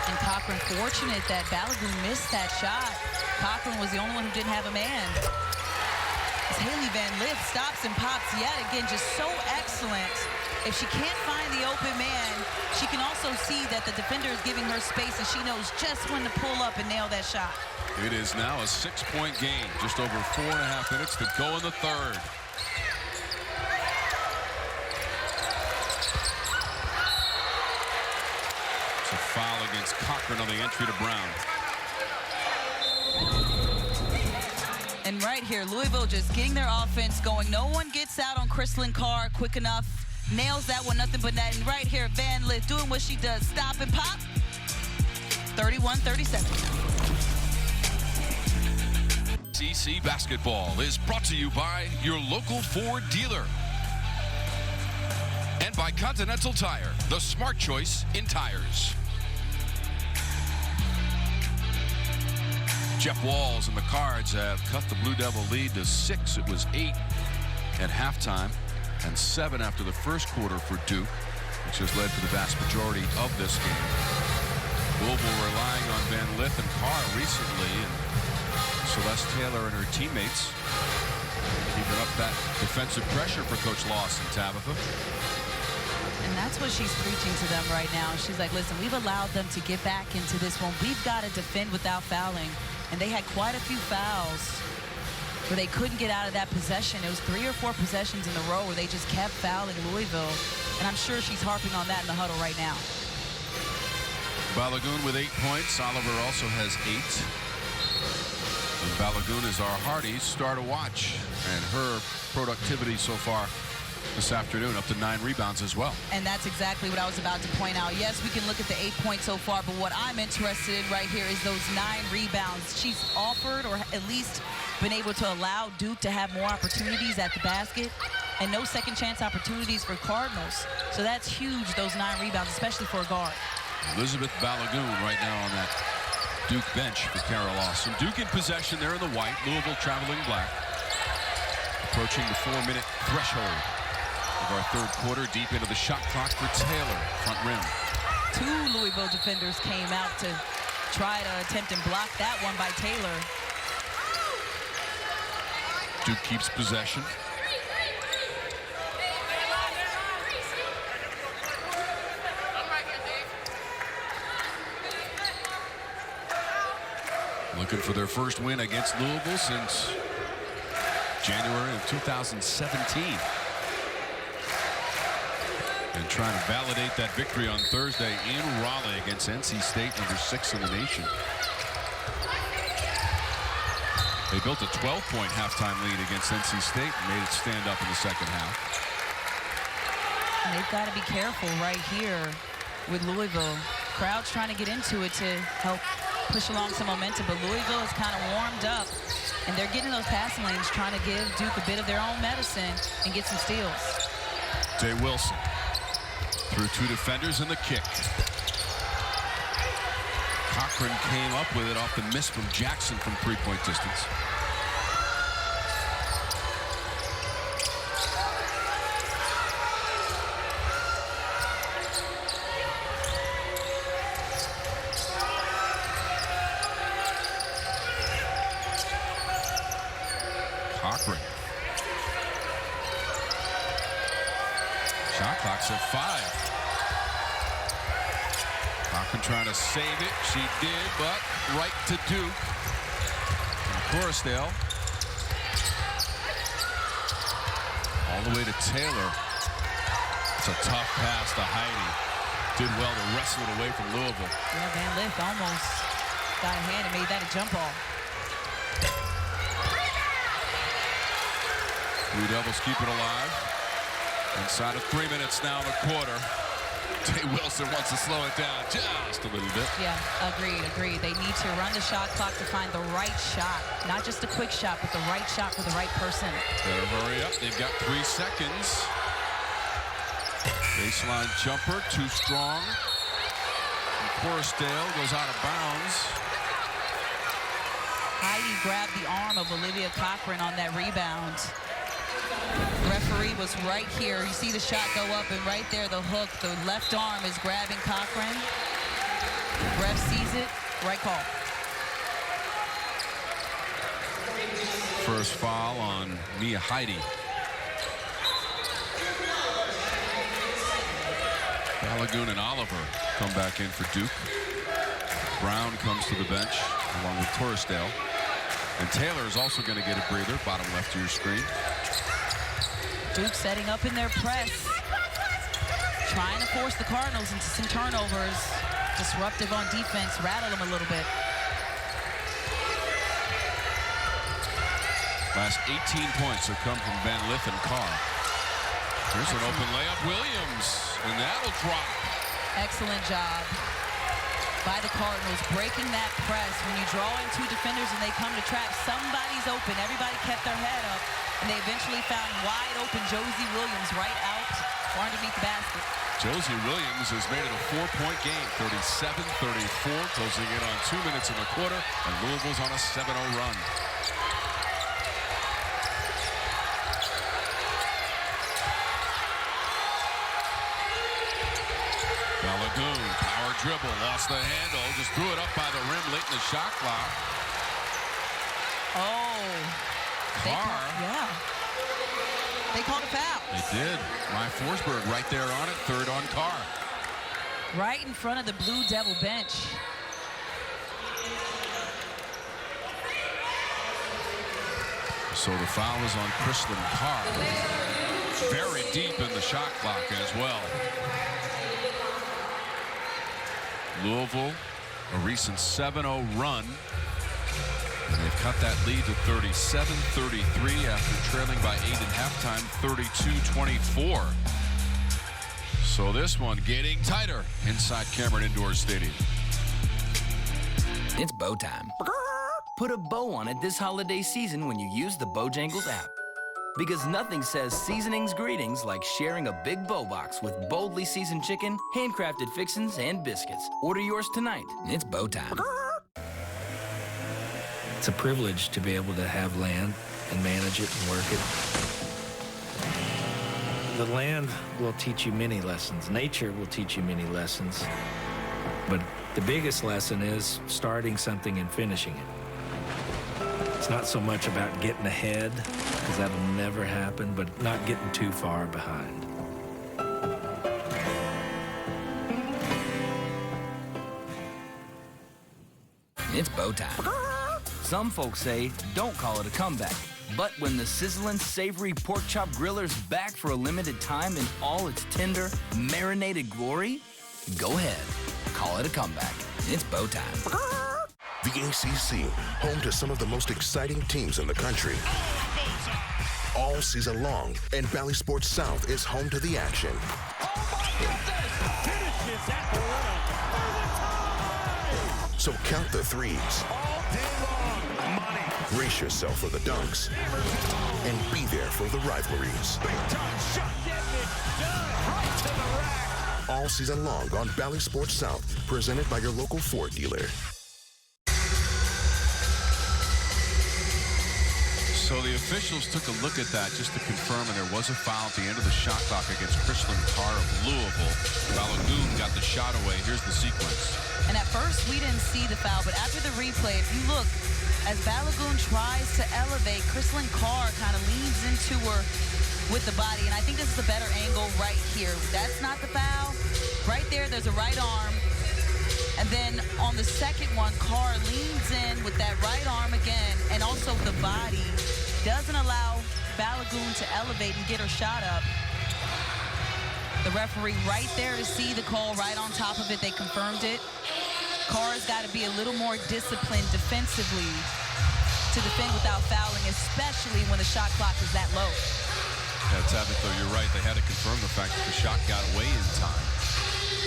And Cochran fortunate that Balogun missed that shot. Cochran was the only one who didn't have a man. As Hailey Van Lith stops and pops yet again, just so excellent. If she can't find the open man, she can also see that the defender is giving her space, and she knows just when to pull up and nail that shot. It is now a 6-point game. Just over 4.5 minutes to go in the 3rd. It's a foul against Cochran on the entry to Brown. And right here, Louisville just getting their offense going. No one gets out on Kristlyn Carr quick enough. Nails that one, nothing but net. And right here, Van Lith doing what she does. Stop and pop. 31-37. ACC basketball is brought to you by your local Ford dealer. And by Continental Tire, the smart choice in tires. Jeff Walls and the Cards have cut the Blue Devil lead to 6. It was 8 at halftime and 7 after the first quarter for Duke, which has led to the vast majority of this game. Louisville relying on Van Lith and Carr recently, and Celeste Taylor and her teammates keeping up that defensive pressure for Coach Lawson, Tabitha. And that's what she's preaching to them right now. She's like, listen, we've allowed them to get back into this one. We've got to defend without fouling. And they had quite a few fouls where they couldn't get out of that possession. It was 3 or 4 possessions in a row where they just kept fouling Louisville. And I'm sure she's harping on that in the huddle right now. Balogun with 8 points. Oliver also has 8. And Balogun is our Hardy's star to watch. And her productivity so far this afternoon up to 9 rebounds as well. And that's exactly what I was about to point out. Yes, we can look at the 8 points so far, but what I'm interested in right here is those 9 rebounds. She's offered, or at least been able to allow Duke to have more opportunities at the basket, and no second chance opportunities for Cardinals. So that's huge, those 9 rebounds, especially for a guard. Elizabeth Balogun right now on that Duke bench for Kara Lawson. Duke in possession there in the white. Louisville traveling black. Approaching the 4-minute threshold of our third quarter. Deep into the shot clock for Taylor. Front rim. 2 Louisville defenders came out to try to attempt and block that one by Taylor. Duke keeps possession. Looking for their first win against Louisville since January of 2017. And trying to validate that victory on Thursday in Raleigh against NC State, number 6 in the nation. They built a 12-point halftime lead against NC State and made it stand up in the second half. And they've got to be careful right here with Louisville. Crowd's trying to get into it to help push along some momentum, but Louisville is kind of warmed up, and they're getting those passing lanes, trying to give Duke a bit of their own medicine and get some steals. Day-Wilson through 2 defenders and the kick. Cochran came up with it off the miss from Jackson from 3-point distance. Cochran. Shot clock's at 5. Cochran trying to save it. She did, but right to Duke. And Coruscant. All the way to Taylor. It's a tough pass to Heidi. Did well to wrestle it away from Louisville. Yeah, Van Lith almost got a hand and made that a jump ball. 3 doubles keep it alive. Inside of 3 minutes now in the quarter. Day-Wilson wants to slow it down just a little bit. Yeah, agreed. They need to run the shot clock to find the right shot. Not just a quick shot, but the right shot for the right person. Better hurry up. They've got 3 seconds. Baseline jumper, too strong. And Coruscant goes out of bounds. Heidi grabbed the arm of Olivia Cochran on that rebound. Referee was right here. You see the shot go up, and right there, the hook, the left arm is grabbing Cochran. Ref sees it. Right call. First foul on Mia Heidi. Balogun and Oliver come back in for Duke. Brown comes to the bench along with Torresdale. And Taylor is also going to get a breather, bottom left of your screen. Duke setting up in their press. Trying to force the Cardinals into some turnovers. Disruptive on defense, rattle them a little bit. Last 18 points have come from Van Lith and Carr. Here's an open layup, Williams, and that'll drop. Excellent job by the Cardinals, breaking that press. When you draw in 2 defenders and they come to trap, somebody's open. Everybody kept their head up, and they eventually found wide open Josie Williams right out or underneath the basket. Josie Williams has made it a 4-point game, 37-34, closing in on 2 minutes in the quarter, and Louisville's on a 7-0 run. Balogun, power dribble, lost the handle, just threw it up by the rim late in the shot clock. Oh. Carr. They called a foul. They did. Ryan Forsberg right there on it. Third on Carr. Right in front of the Blue Devil bench. So the foul is on Kristen Carr. Very deep in the shot clock as well. Louisville, a recent 7-0 run. And they've cut that lead to 37-33 after trailing by 8 at halftime, 32-24. So this one getting tighter inside Cameron Indoor Stadium. It's bow time. Put a bow on it this holiday season when you use the Bojangles app. Because nothing says seasonings greetings like sharing a big bow box with boldly seasoned chicken, handcrafted fixins, and biscuits. Order yours tonight. It's bow time. It's a privilege to be able to have land and manage it and work it. The land will teach you many lessons. Nature will teach you many lessons. But the biggest lesson is starting something and finishing it. It's not so much about getting ahead, because that'll never happen, but not getting too far behind. It's bow time. Some folks say, don't call it a comeback. But when the sizzling, savory pork chop griller's back for a limited time in all its tender, marinated glory, go ahead. Call it a comeback. It's bow time. The ACC, home to some of the most exciting teams in the country. All season long, and Bally Sports South is home to the action. Finishes at the rim for the tie. So count the threes. All day long, money. Brace yourself for the dunks. And be there for the rivalries. Big time shot, getting it done. Right to the rack. All season long on Bally Sports South, presented by your local Ford dealer. So the officials took a look at that just to confirm, and there was a foul at the end of the shot clock against Kristen Carr of Louisville. Balogun got the shot away. Here's the sequence. And at first, we didn't see the foul, but after the replay, if you look, as Balogun tries to elevate, Kristen Carr kind of leans into her with the body, and I think this is a better angle right here. That's not the foul. Right there, there's a right arm. And then on the second one, Carr leans in with that right arm again, and also the body doesn't allow Balogun to elevate and get her shot up. The referee right there to see the call right on top of it. They confirmed it. Carr's got to be a little more disciplined defensively to defend without fouling, especially when the shot clock is that low. Yeah, Tabitha, you're right. They had to confirm the fact that the shot got away in time.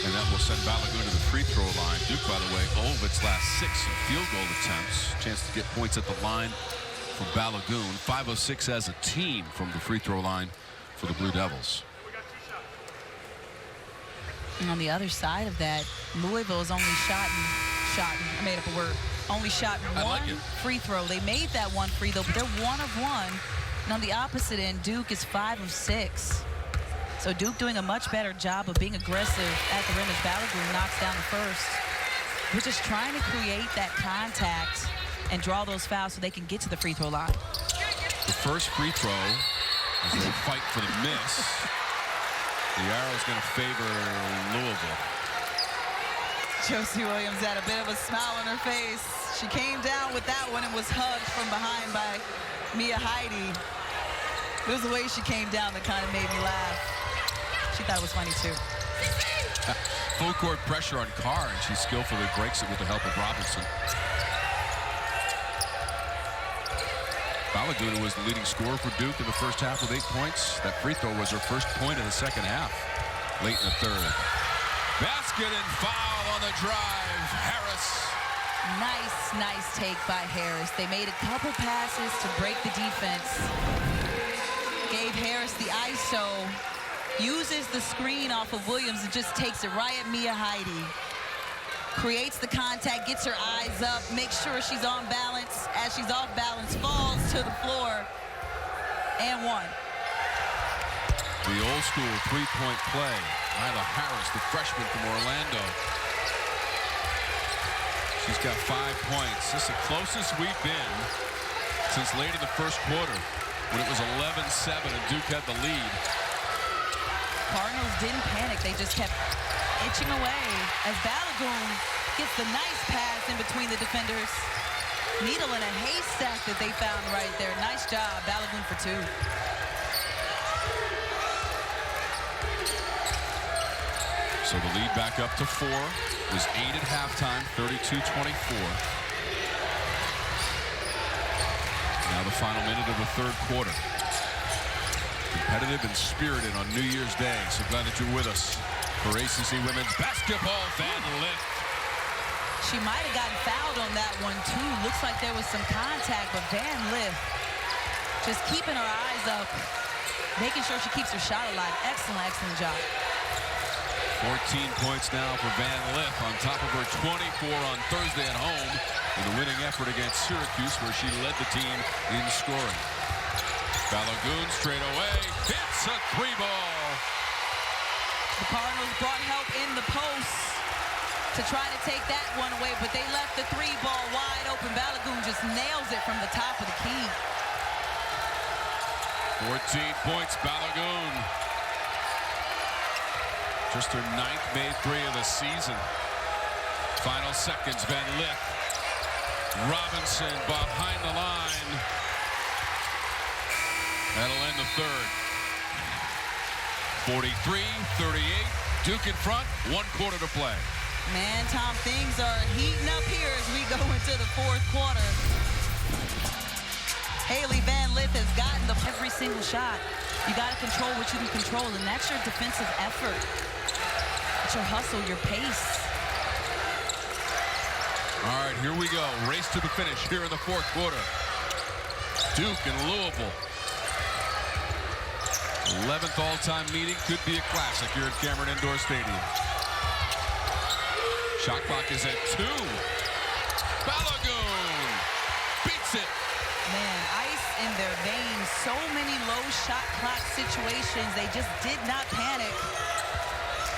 And that will send Balogun to the free throw line. Duke, by the way, 0 of its last 6 in field goal attempts. Chance to get points at the line for Balogun. 5 of 6 as a team from the free throw line for the Blue Devils. And on the other side of that, Louisville has only I made up a word, only shot one free throw. They made that one free, though, but they're 1 of 1. And on the opposite end, Duke is 5 of 6. So Duke doing a much better job of being aggressive at the rim as Balogun knocks down the first. We're just trying to create that contact and draw those fouls so they can get to the free throw line. The first free throw, as they fight for the miss, the arrow's going to favor Louisville. Josie Williams had a bit of a smile on her face. She came down with that one and was hugged from behind by Mia Heidi. It was the way she came down that kind of made me laugh. She thought it was funny, too. Full court pressure on Carr, and she skillfully breaks it with the help of Robinson. Balogun, who was the leading scorer for Duke in the first half with 8 points. That free throw was her first point in the second half, late in the third. Basket and foul on the drive. Harris. Nice take by Harris. They made a couple passes to break the defense. Gave Harris the ISO. Uses the screen off of Williams and just takes it right at Mia Heidi. Creates the contact, gets her eyes up, makes sure she's on balance. As she's off balance, falls to the floor, and one. The old school three-point play. Nyla Harris, the freshman from Orlando. She's got 5 points. This is the closest we've been since late in the first quarter when it was 11-7 and Duke had the lead. Cardinals didn't panic. They just kept inching away as Balogun gets the nice pass in between the defenders. Needle in a haystack that they found right there. Nice job, Balogun for 2. So the lead back up to 4. It was 8 at halftime, 32-24. Now the final minute of the third quarter. Competitive and spirited on New Year's Day. So glad that you're with us for ACC Women's Basketball. Van Lith. She might have gotten fouled on that one, too. Looks like there was some contact, but Van Lith just keeping her eyes up, making sure she keeps her shot alive. Excellent, excellent job. 14 points now for Van Lith on top of her 24 on Thursday at home in the winning effort against Syracuse, where she led the team in scoring. Balogun straight away, hits a 3-ball. The Cardinals brought help in the post to try to take that one away, but they left the 3-ball wide open. Balogun just nails it from the top of the key. 14 points, Balogun. Just her 9th made 3 of the season. Final seconds, Van Lith. Robinson behind the line. That'll end the third. 43-38. Duke in front. 1 quarter to play. Man, Tom, things are heating up here as we go into the fourth quarter. Hailey Van Lith has gotten every single shot. You got to control what you can control, and that's your defensive effort. It's your hustle, your pace. All right, here we go. Race to the finish here in the fourth quarter. Duke and Louisville. 11th all-time meeting. Could be a classic here at Cameron Indoor Stadium. Shot clock is at 2. Balogun beats it. Man, ice in their veins. So many low shot clock situations. They just did not panic.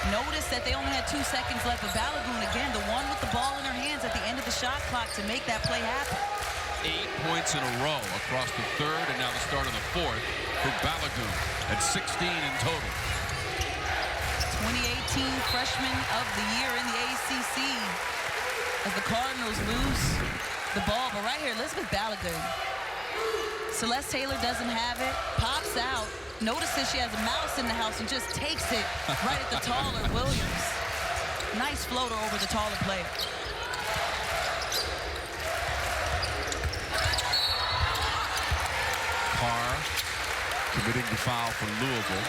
Notice that they only had 2 seconds left. But Balogun, again, the one with the ball in her hands at the end of the shot clock to make that play happen. 8 points in a row across the third and now the start of the fourth for Balogun at 16 in total. 2018 Freshman of the Year in the ACC as the Cardinals lose the ball. But right here, Elizabeth Balogun. Celeste Taylor doesn't have it, pops out. Notices she has a mouse in the house and just takes it right at the taller Williams. Nice floater over the taller player. Carr committing the foul for Louisville.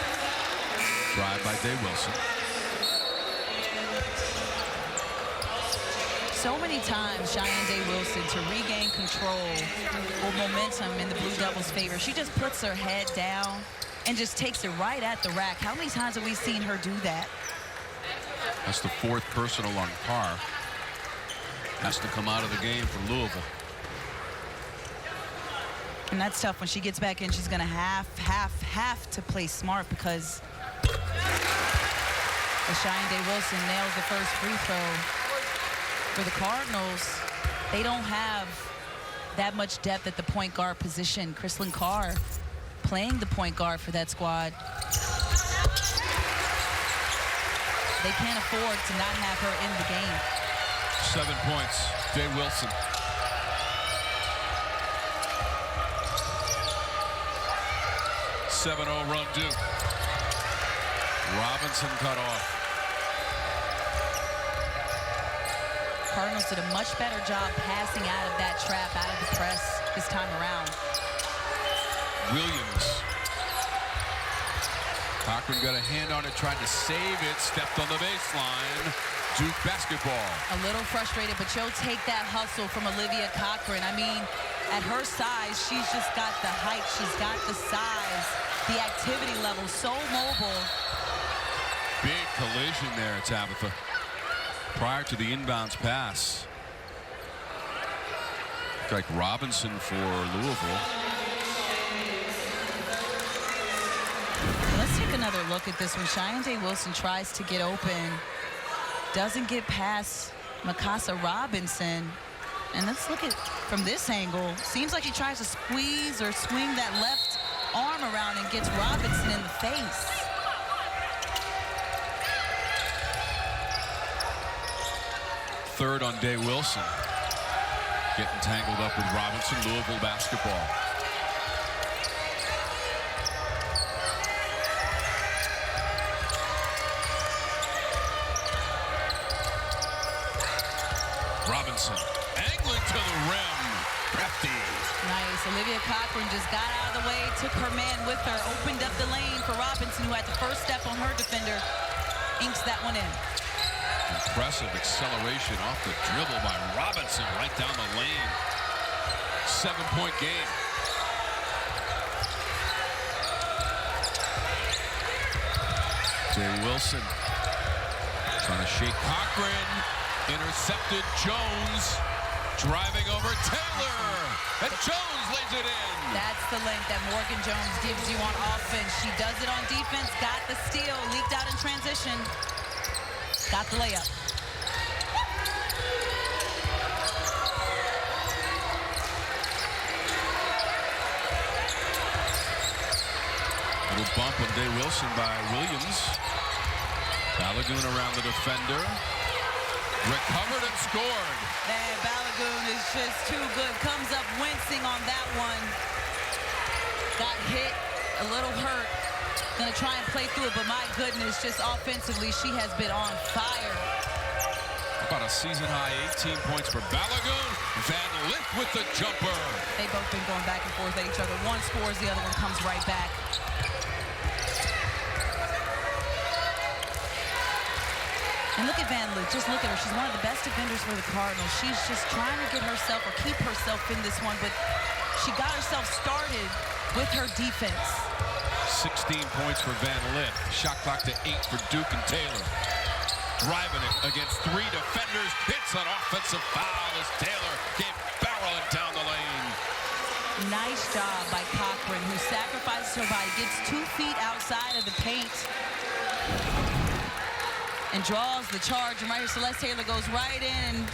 Drive by Day-Wilson. So many times, Shayeann Day-Wilson, to regain control or momentum in the Blue Devils' favor, she just puts her head down and just takes it right at the rack. How many times have we seen her do that? That's the 4th personal on Carr. Has to come out of the game for Louisville. And that's tough. When she gets back in, she's going to have to play smart, because as Shayeann Day-Wilson nails the first free throw for the Cardinals, they don't have that much depth at the point guard position. Chrislyn Carr playing the point guard for that squad. They can't afford to not have her in the game. 7 points, Day-Wilson. .7-0 run Duke. Robinson cut off. Cardinals did a much better job passing out of that trap, out of the press this time around. Williams. Cochran got a hand on it, tried to save it, stepped on the baseline. Duke basketball. A little frustrated, but you'll take that hustle from Olivia Cochran. I mean, at her size, she's just got the height, she's got the size, the activity level, so mobile. Big collision there, Tabitha, prior to the inbounds pass. Looked like Robinson for Louisville. Let's take another look at this one. Shayeann Day-Wilson tries to get open, doesn't get past Mikasa Robinson. And let's look at from this angle. Seems like he tries to squeeze or swing that left arm around and gets Robinson in the face. Third on Day-Wilson. Getting tangled up with Robinson. Louisville basketball. Robinson angling to the rim. Crafty. Nice. Olivia Cochran just got out of the way, took her man with her, opened up the lane for Robinson, who had the first step on her defender. Inks that one in. Impressive acceleration off the dribble by Robinson right down the lane. 7-point game. Day-Wilson trying to shake Cochran. Intercepted Jones. Driving over Taylor. And Jones lays it in. That's the length that Morgan Jones gives you on offense. She does it on defense, got the steal, leaked out in transition. Got the layup. Little bump on Day-Wilson by Williams. Balogun around the defender. Recovered and scored. Man, Balogun is just too good. Comes up wincing on that one. Got hit, a little hurt. Gonna try and play through it, but my goodness, just offensively, she has been on fire. About a season-high 18 points for Balogun. Van Lith with the jumper. They've both been going back and forth at each other. One scores, the other one comes right back. And look at Van Lith. Just look at her. She's one of the best defenders for the Cardinals. She's just trying to get herself or keep herself in this one, but she got herself started with her defense. 16 points for Van Lith. Shot clock to 8 for Duke and Taylor. Driving it against 3 defenders. Hits an offensive foul as Taylor came barreling down the lane. Nice job by Cochran, who sacrifices her body, gets 2 feet outside of the paint, and draws the charge. And right here, Celeste Taylor goes right in and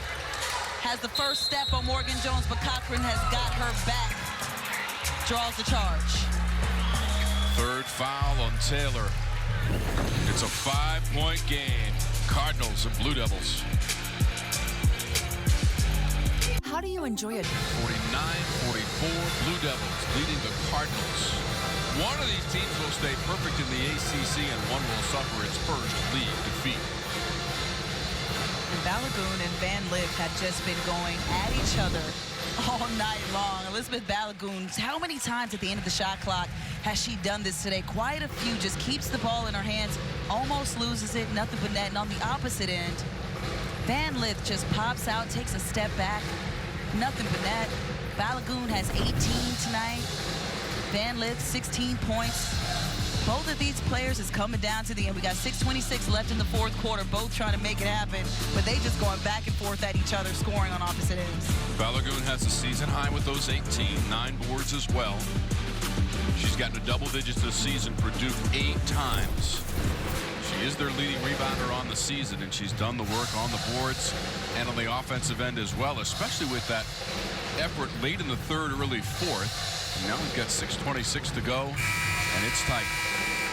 has the first step on Morgan Jones, but Cochran has got her back. Draws the charge. Third foul on Taylor. It's a 5-point game. Cardinals and Blue Devils. How do you enjoy it? 49-44, Blue Devils leading the Cardinals. One of these teams will stay perfect in the ACC and one will suffer its first league defeat. And Balogun and Van Lith have just been going at each other all night long. Elizabeth Balogun, how many times at the end of the shot clock has she done this today? Quite a few. Just keeps the ball in her hands, almost loses it, nothing but net. And on the opposite end, Van Lith just pops out, takes a step back, nothing but net. Balogun has 18 tonight. Van Lith, 16 points. Both of these players is coming down to the end. We got 6:26 left in the fourth quarter, both trying to make it happen, but they just going back and forth at each other, scoring on opposite ends. Balogun has a season high with those 18, 9 boards as well. She's gotten to double digits this season for Duke 8 times. She is their leading rebounder on the season, and she's done the work on the boards and on the offensive end as well, especially with that effort late in the third, early fourth. And now we've got 6:26 to go, and it's tight.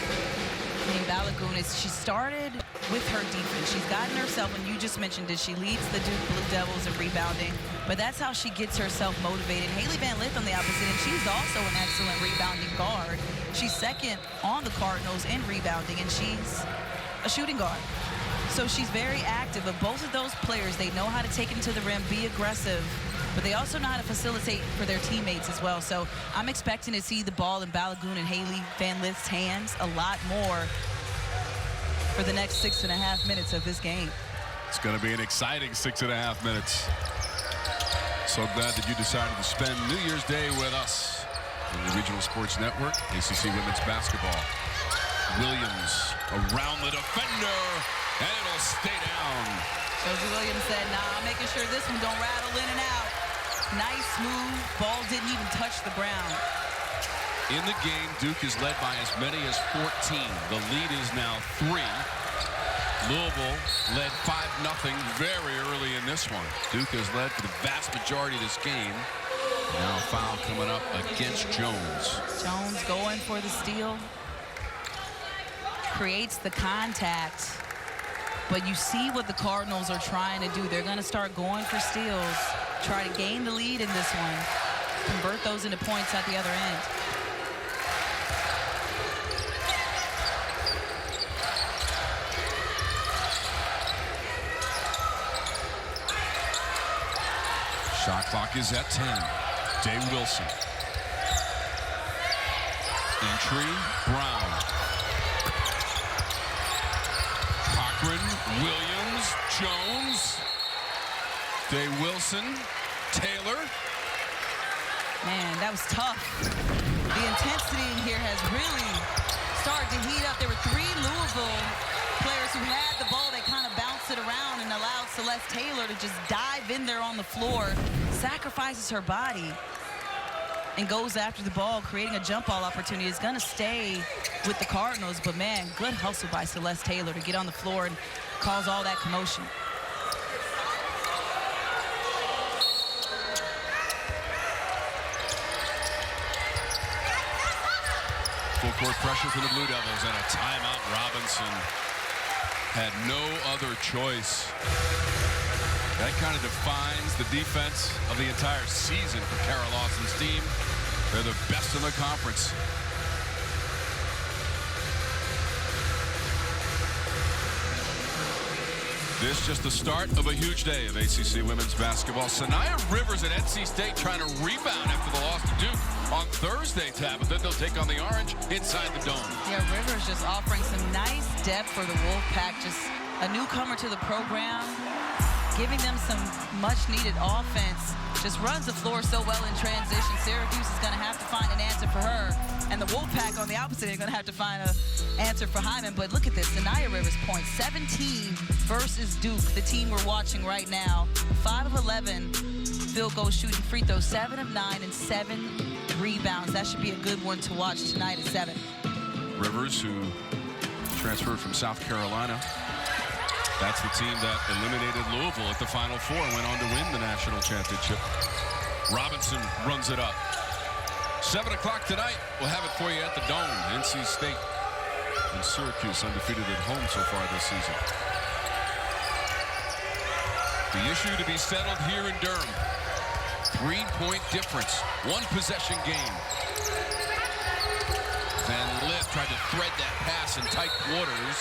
I mean, Balogun, she started with her defense. She's gotten herself, and you just mentioned it, she leads the Duke Blue Devils in rebounding, but that's how she gets herself motivated. Hailey Van Lith on the opposite, and she's also an excellent rebounding guard. She's second on the Cardinals in rebounding, and she's a shooting guard. So she's very active, but both of those players, they know how to take it to the rim, be aggressive, but they also know how to facilitate for their teammates as well. So I'm expecting to see the ball in Balogun and Hailey Van Lith's hands a lot more for the next 6.5 minutes of this game. It's going to be an exciting 6.5 minutes. So glad that you decided to spend New Year's Day with us on the Regional Sports Network, ACC Women's Basketball. Williams around the defender, and it'll stay down. Josie Williams said, nah, I'm making sure this one don't rattle in and out. Nice move. Ball didn't even touch the ground. In the game, Duke is led by as many as 14. The lead is now 3. Louisville led 5-0 very early in this one. Duke has led for the vast majority of this game. Now a foul coming up against Jones. Jones going for the steal. Creates the contact. But you see what the Cardinals are trying to do. They're going to start going for steals. Try to gain the lead in this one. Convert those into points at the other end. Shot clock is at 10. Day-Wilson. Entry, Brown. Cochran, Williams, Jones. Day-Wilson, Taylor. Man, that was tough. The intensity in here has really started to heat up. There were 3 Louisville players who had the ball. They kind of bounced it around and allowed Celeste Taylor to just dive in there on the floor, sacrifices her body, and goes after the ball, creating a jump ball opportunity. It's going to stay with the Cardinals, but man, good hustle by Celeste Taylor to get on the floor and cause all that commotion. Full court pressure for the Blue Devils and a timeout. Robinson had no other choice. That kind of defines the defense of the entire season for Kara Lawson's team. They're the best in the conference. This just the start of a huge day of ACC women's basketball. Sanaya Rivers at NC State trying to rebound after the loss to Duke on Thursday, Tabitha. They'll take on the Orange inside the dome. Yeah, Rivers just offering some nice depth for the Wolfpack. Just a newcomer to the program, giving them some much-needed offense. Just runs the floor so well in transition. Syracuse is going to have to find an answer for her. And the Wolfpack on the opposite are going to have to find an answer for Hyman. But look at this, Sanaya Rivers points. 17 versus Duke, the team we're watching right now. 5 of 11 field goal shooting, free throws, 7 of 9, and 7 rebounds. That should be a good one to watch tonight at 7. Rivers, who transferred from South Carolina. That's the team that eliminated Louisville at the Final Four and went on to win the national championship. Robinson runs it up. 7 o'clock tonight. We'll have it for you at the Dome. NC State and Syracuse undefeated at home so far this season. The issue to be settled here in Durham. 3-point difference. 1 possession game. Van Lith tried to thread that pass in tight quarters.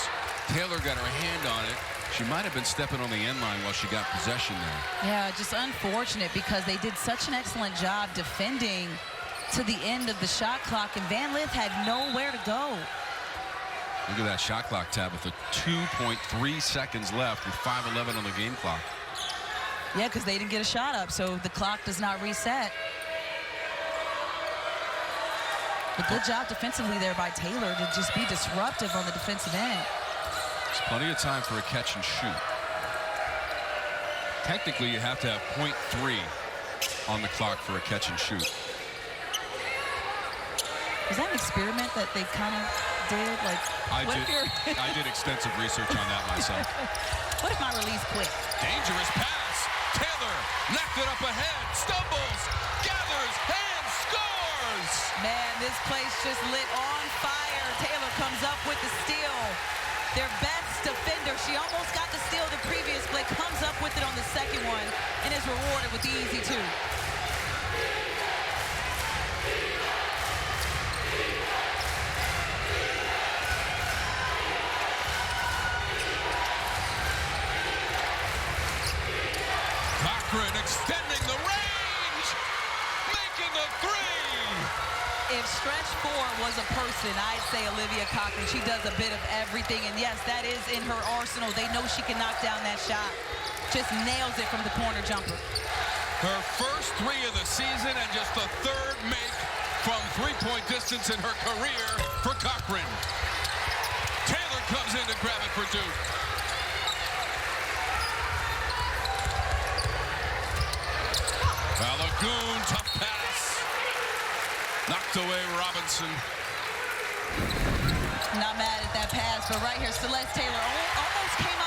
Taylor got her hand on it. She might have been stepping on the end line while she got possession there. Yeah, just unfortunate because they did such an excellent job defending to the end of the shot clock, and Van Lith had nowhere to go. Look at that shot clock, Tabitha. 2.3 seconds left with 5:11 on the game clock. Yeah, because they didn't get a shot up, so the clock does not reset. A good job defensively there by Taylor to just be disruptive on the defensive end. There's plenty of time for a catch and shoot. Technically, you have to have 0.3 on the clock for a catch and shoot. Was that an experiment that they kind of did? Like, I did extensive research on that myself. What if my release quick? Dangerous pass. Taylor knocked it up ahead. Stumbles. Gathers. Hands. Scores. Man, this place just lit on fire. Taylor comes up with the steal. Their best defender. She almost got the steal the previous play. Comes up with it on the second one and is rewarded with the easy 2. Cochran extending the range, making the 3. If stretch 4 was a person, I'd say Olivia Cochran. She does a bit of everything, and yes, that is in her arsenal. They know she can knock down that shot. Just nails it from the corner jumper. Her first 3 of the season and just the 3rd make from 3-point distance in her career for Cochran. Taylor comes in to grab it for Duke. Balogun, tough pass. Knocked away Robinson. Not mad at that pass, but right here, Celeste Taylor almost came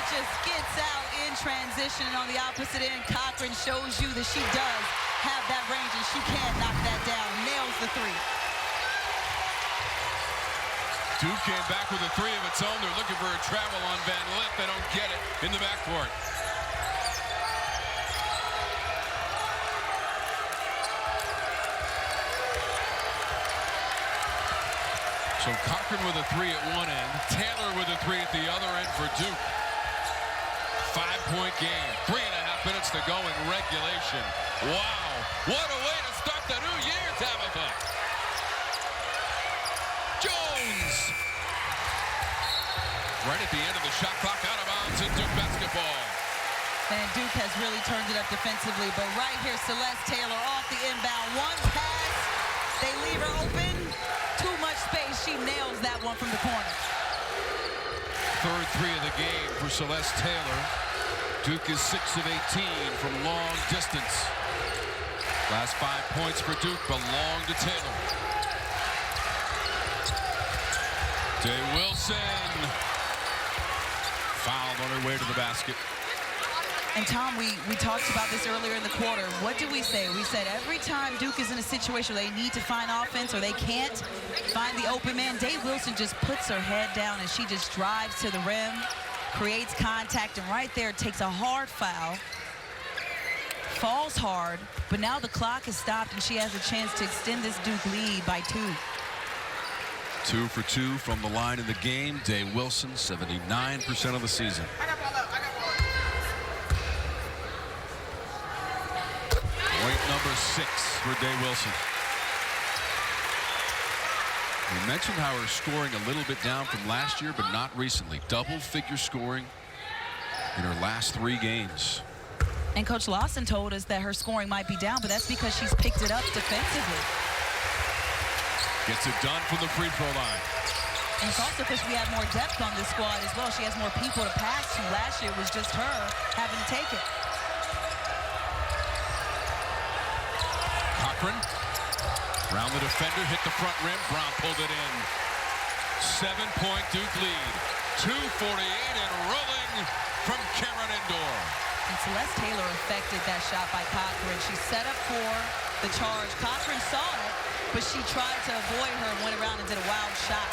just gets out in transition. And on the opposite end, Cochran shows you that she does have that range and she can knock that down. Nails the three. Duke came back with a three of its own. They're looking for a travel on Van Lith. They don't get it in the backcourt. So Cochran with a three at one end. Taylor with a three at the other end for Duke. 5-point game. 3.5 minutes to go in regulation. Wow. What a way to start the new year, Tabitha. Jones. Right at the end of the shot clock, out of bounds in Duke basketball. And Duke has really turned it up defensively. But right here, Celeste Taylor off the inbound. One pass. They leave her open. Too much space. She nails that one from the corner. Third three of the game for Celeste Taylor. Duke is 6 of 18 from long distance. Last 5 points for Duke belong to Taylor. Day-Wilson fouled on her way to the basket. And Tom, we talked about this earlier in the quarter. What did we say? We said every time Duke is in a situation where they need to find offense or they can't find the open man, Day-Wilson just puts her head down and she just drives to the rim, creates contact, and right there takes a hard foul. Falls hard, but now the clock is stopped and she has a chance to extend this Duke lead by 2. 2 for 2 from the line in the game. Day-Wilson, 79% of the season. Point number 6 for Day-Wilson. We mentioned how her scoring a little bit down from last year, but not recently. Double-figure scoring in her last 3 games. And Coach Lawson told us that her scoring might be down, but that's because she's picked it up defensively. Gets it done from the free throw line. And it's also because we have more depth on this squad as well. She has more people to pass to. Last year it was just her having to take it. Cochran, round the defender, hit the front rim. Brown pulled it in. 7-point Duke lead. 2:48 and rolling from Cameron Indoor. And Celeste Taylor affected that shot by Cochran. She set up for the charge. Cochran saw it, but she tried to avoid her and went around and did a wild shot.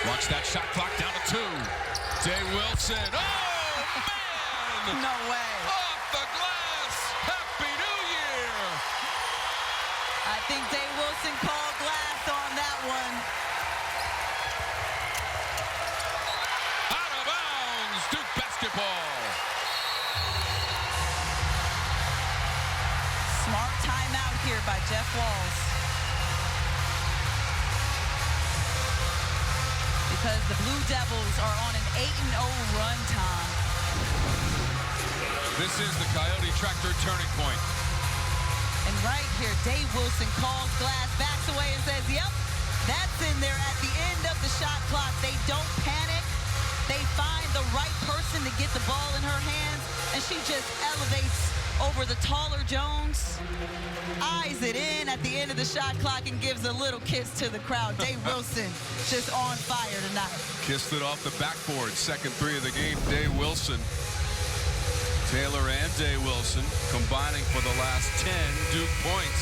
Watch that shot clock down to 2. Day-Wilson. Oh, man! No way. Off the glass. Happy New Year. I think Day-Wilson called glass on that one. Out of bounds. Duke basketball. Smart timeout here by Jeff Walz. Because the Blue Devils are on an 8-0 run, Tom. This is the Coyote Tractor turning point. And right here, Day-Wilson calls glass, backs away and says, yep, that's in there at the end of the shot clock. They don't panic. They find the right person to get the ball in her hands, and she just elevates over the taller Jones, eyes it in at the end of the shot clock and gives a little kiss to the crowd. Day-Wilson just on fire tonight. Kissed it off the backboard. Second 3 of the game, Day-Wilson. Taylor and Day-Wilson combining for the last 10 Duke points.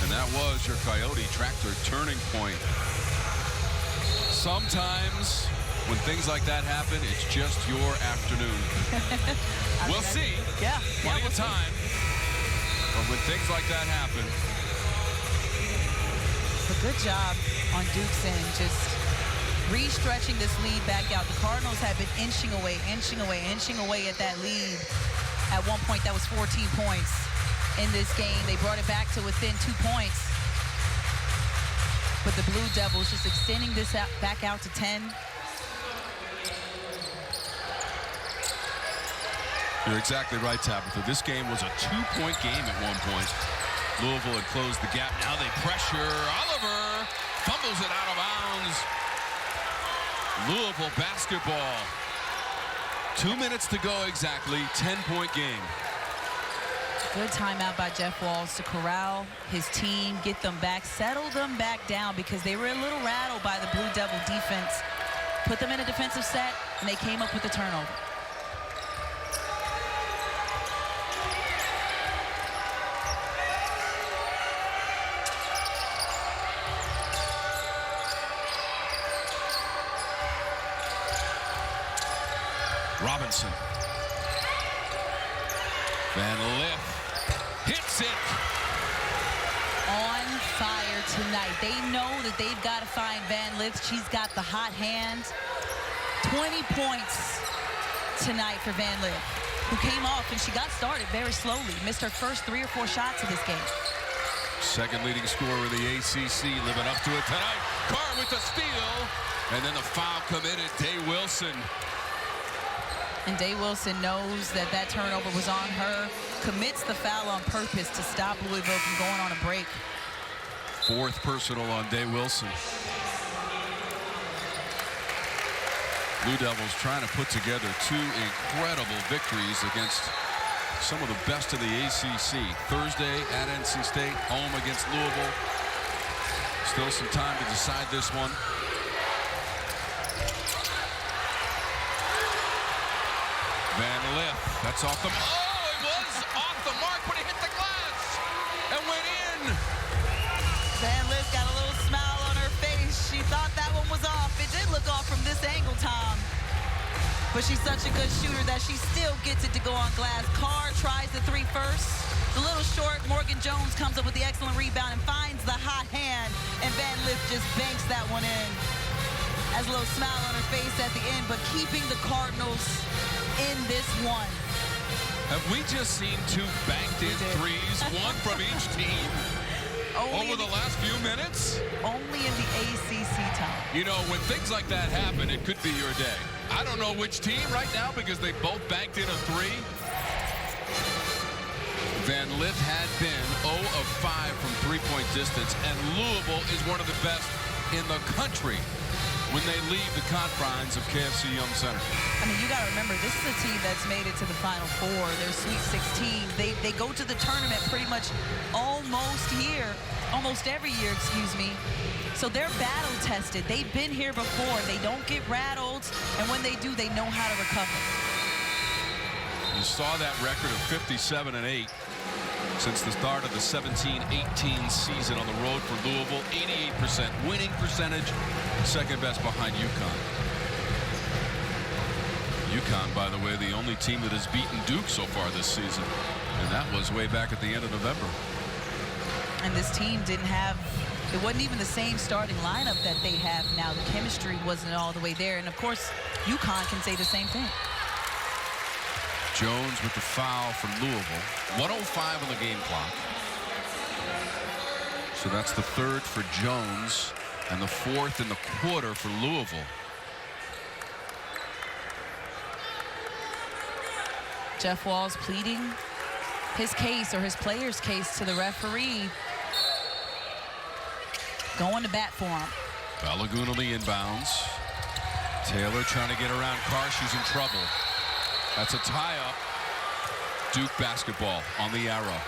And that was your Coyote Tractor turning point. Sometimes when things like that happen, it's just your afternoon. We'll see. Yeah. Plenty of time. But when things like that happen. A good job on Duke's end, just re-stretching this lead back out. The Cardinals have been inching away at that lead. At one point, that was 14 points in this game. They brought it back to within 2 points. But the Blue Devils just extending this back out to 10. You're exactly right, Tabitha. This game was a 2-point game at one point. Louisville had closed the gap. Now they pressure. Oliver fumbles it out of bounds. Louisville basketball. 2 minutes to go exactly. 10-point game. Good timeout by Jeff Walz to corral his team, get them back, settle them back down because they were a little rattled by the Blue Devil defense. Put them in a defensive set, and they came up with the turnover. Robinson. Van Lith hits it. On fire tonight. They know that they've got to find Van Lith. She's got the hot hand. 20 points tonight for Van Lith, who came off and she got started very slowly. Missed her first 3 or 4 shots of this game. Second leading scorer in the ACC, living up to it tonight. Carr with the steal. And then the foul committed, Day-Wilson. And Day-Wilson knows that that turnover was on her, commits the foul on purpose to stop Louisville from going on a break. 4th personal on Day-Wilson. Blue Devils trying to put together 2 incredible victories against some of the best in the ACC. Thursday at NC State, home against Louisville. Still some time to decide this one. Van Lith, that's off the... Oh, it was off the mark, but he hit the glass and went in. Van Lith got a little smile on her face. She thought that one was off. It did look off from this angle, Tom. But she's such a good shooter that she still gets it to go on glass. Carr tries the 3 first. The little short, Morgan Jones comes up with the excellent rebound and finds the hot hand. And Van Lith just banks that one in. Has a little smile on her face at the end, but keeping the Cardinals in this one. Have we just seen 2 banked-in threes, one from each team, over the last few minutes? Only in the ACC, Tom. You know, when things like that happen, it could be your day. I don't know which team right now because they both banked in a 3. Van Lith had been 0 of 5 from 3-point distance, and Louisville is one of the best in the country when they leave the confines of KFC Young Center. I mean, you got to remember, this is a team that's made it to the Final Four. They're Sweet 16. They go to the tournament pretty much almost every year, excuse me. So they're battle tested. They've been here before. They don't get rattled, and when they do, they know how to recover. You saw that record of 57-8 since the start of the 17-18 season on the road for Louisville. 88% winning percentage, second best behind UConn. UConn, by the way, the only team that has beaten Duke so far this season, and that was way back at the end of November. And this team didn't have, it wasn't even the same starting lineup that they have now. The chemistry wasn't all the way there, and of course, UConn can say the same thing. Jones with the foul from Louisville. 1:05 on the game clock. So that's the 3rd for Jones and the 4th in the quarter for Louisville. Jeff Walz pleading his case, or his player's case, to the referee. Going to bat for him. Balogun on the inbounds. Taylor trying to get around Carr. She's in trouble. That's a tie-up. Duke basketball on the arrow.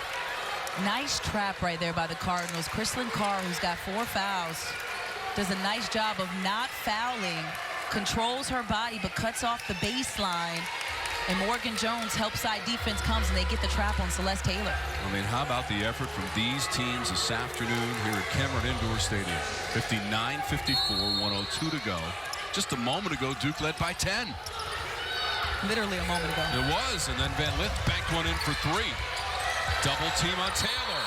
Nice trap right there by the Cardinals. Chrislyn Carr, who's got 4 fouls, does a nice job of not fouling, controls her body, but cuts off the baseline. And Morgan Jones, help side defense comes, and they get the trap on Celeste Taylor. I mean, how about the effort from these teams this afternoon here at Cameron Indoor Stadium? 59-54, 1:02 to go. Just a moment ago, Duke led by 10. Literally a moment ago. It was, and then Van Lith banked one in for 3. Double team on Taylor.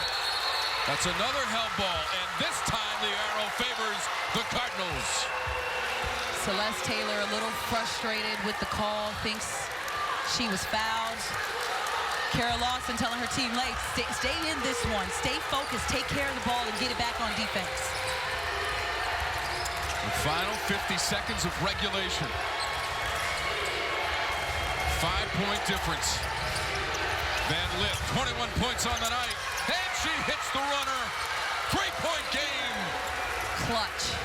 That's another help ball, and this time the arrow favors the Cardinals. Celeste Taylor a little frustrated with the call, thinks she was fouled. Kara Lawson telling her team, like, stay in this one, stay focused, take care of the ball, and get it back on defense. The final 50 seconds of regulation. 5-point difference. Van Lith, 21 points on the night, and she hits the runner. 3-point game. Clutch.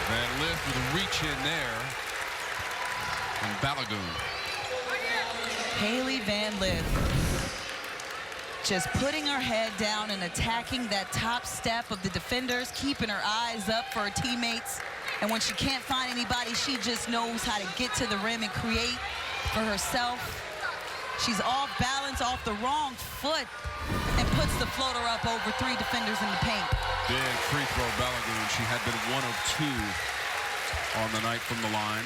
Van Lith with a reach in there, and Balogun. Hailey Van Lith just putting her head down and attacking that top step of the defenders, keeping her eyes up for her teammates. And when she can't find anybody, she just knows how to get to the rim and create for herself. She's off balance, off the wrong foot, and puts the floater up over 3 defenders in the paint. Big free throw, Balogun. She had been 1 of 2 on the night from the line.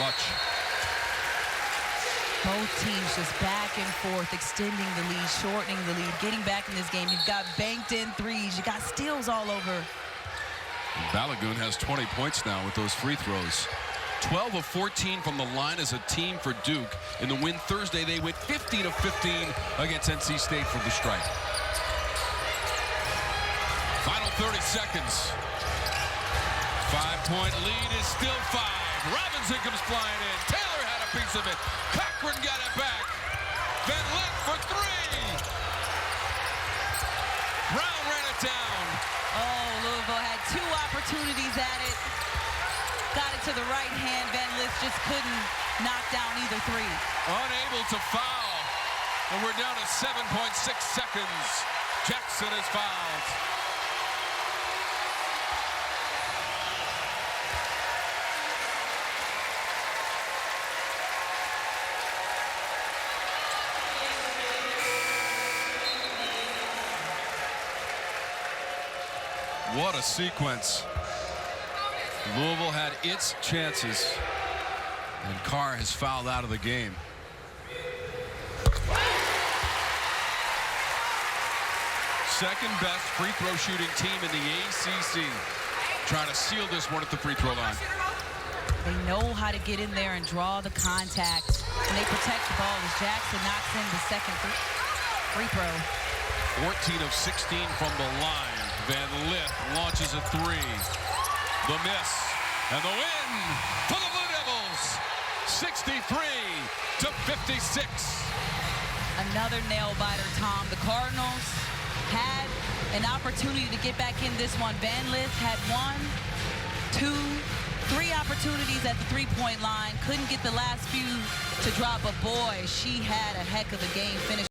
Clutch. Both teams just back and forth, extending the lead, shortening the lead, getting back in this game. You've got banked in threes. You got steals all over. Balogun has 20 points now with those free throws. 12 of 14 from the line as a team for Duke. In the win Thursday, they went 15 of 15 against NC State for the strike. Final 30 seconds. 5-point lead is still 5. Robinson comes flying in. Taylor had a piece of it. Cochran got it back. Van Lith for 3. Brown ran it down. Oh, Louisville had 2 opportunities at it. Got it to the right hand. Van Lith just couldn't knock down either 3. Unable to foul. And we're down to 7.6 seconds. Jackson is fouled. What a sequence. Louisville had its chances, and Carr has fouled out of the game. Second best free throw shooting team in the ACC. Trying to seal this one at the free throw line. They know how to get in there and draw the contact, and they protect the ball as Jackson knocks in the second free throw. 14 of 16 from the line. Van Lith launches a 3. The miss and the win for the Blue Devils. 63 to 56. Another nail biter, Tom. The Cardinals had an opportunity to get back in this one. Van Lith had 1, 2, 3 opportunities at the 3-point line. Couldn't get the last few to drop, but boy, she had a heck of a game finish.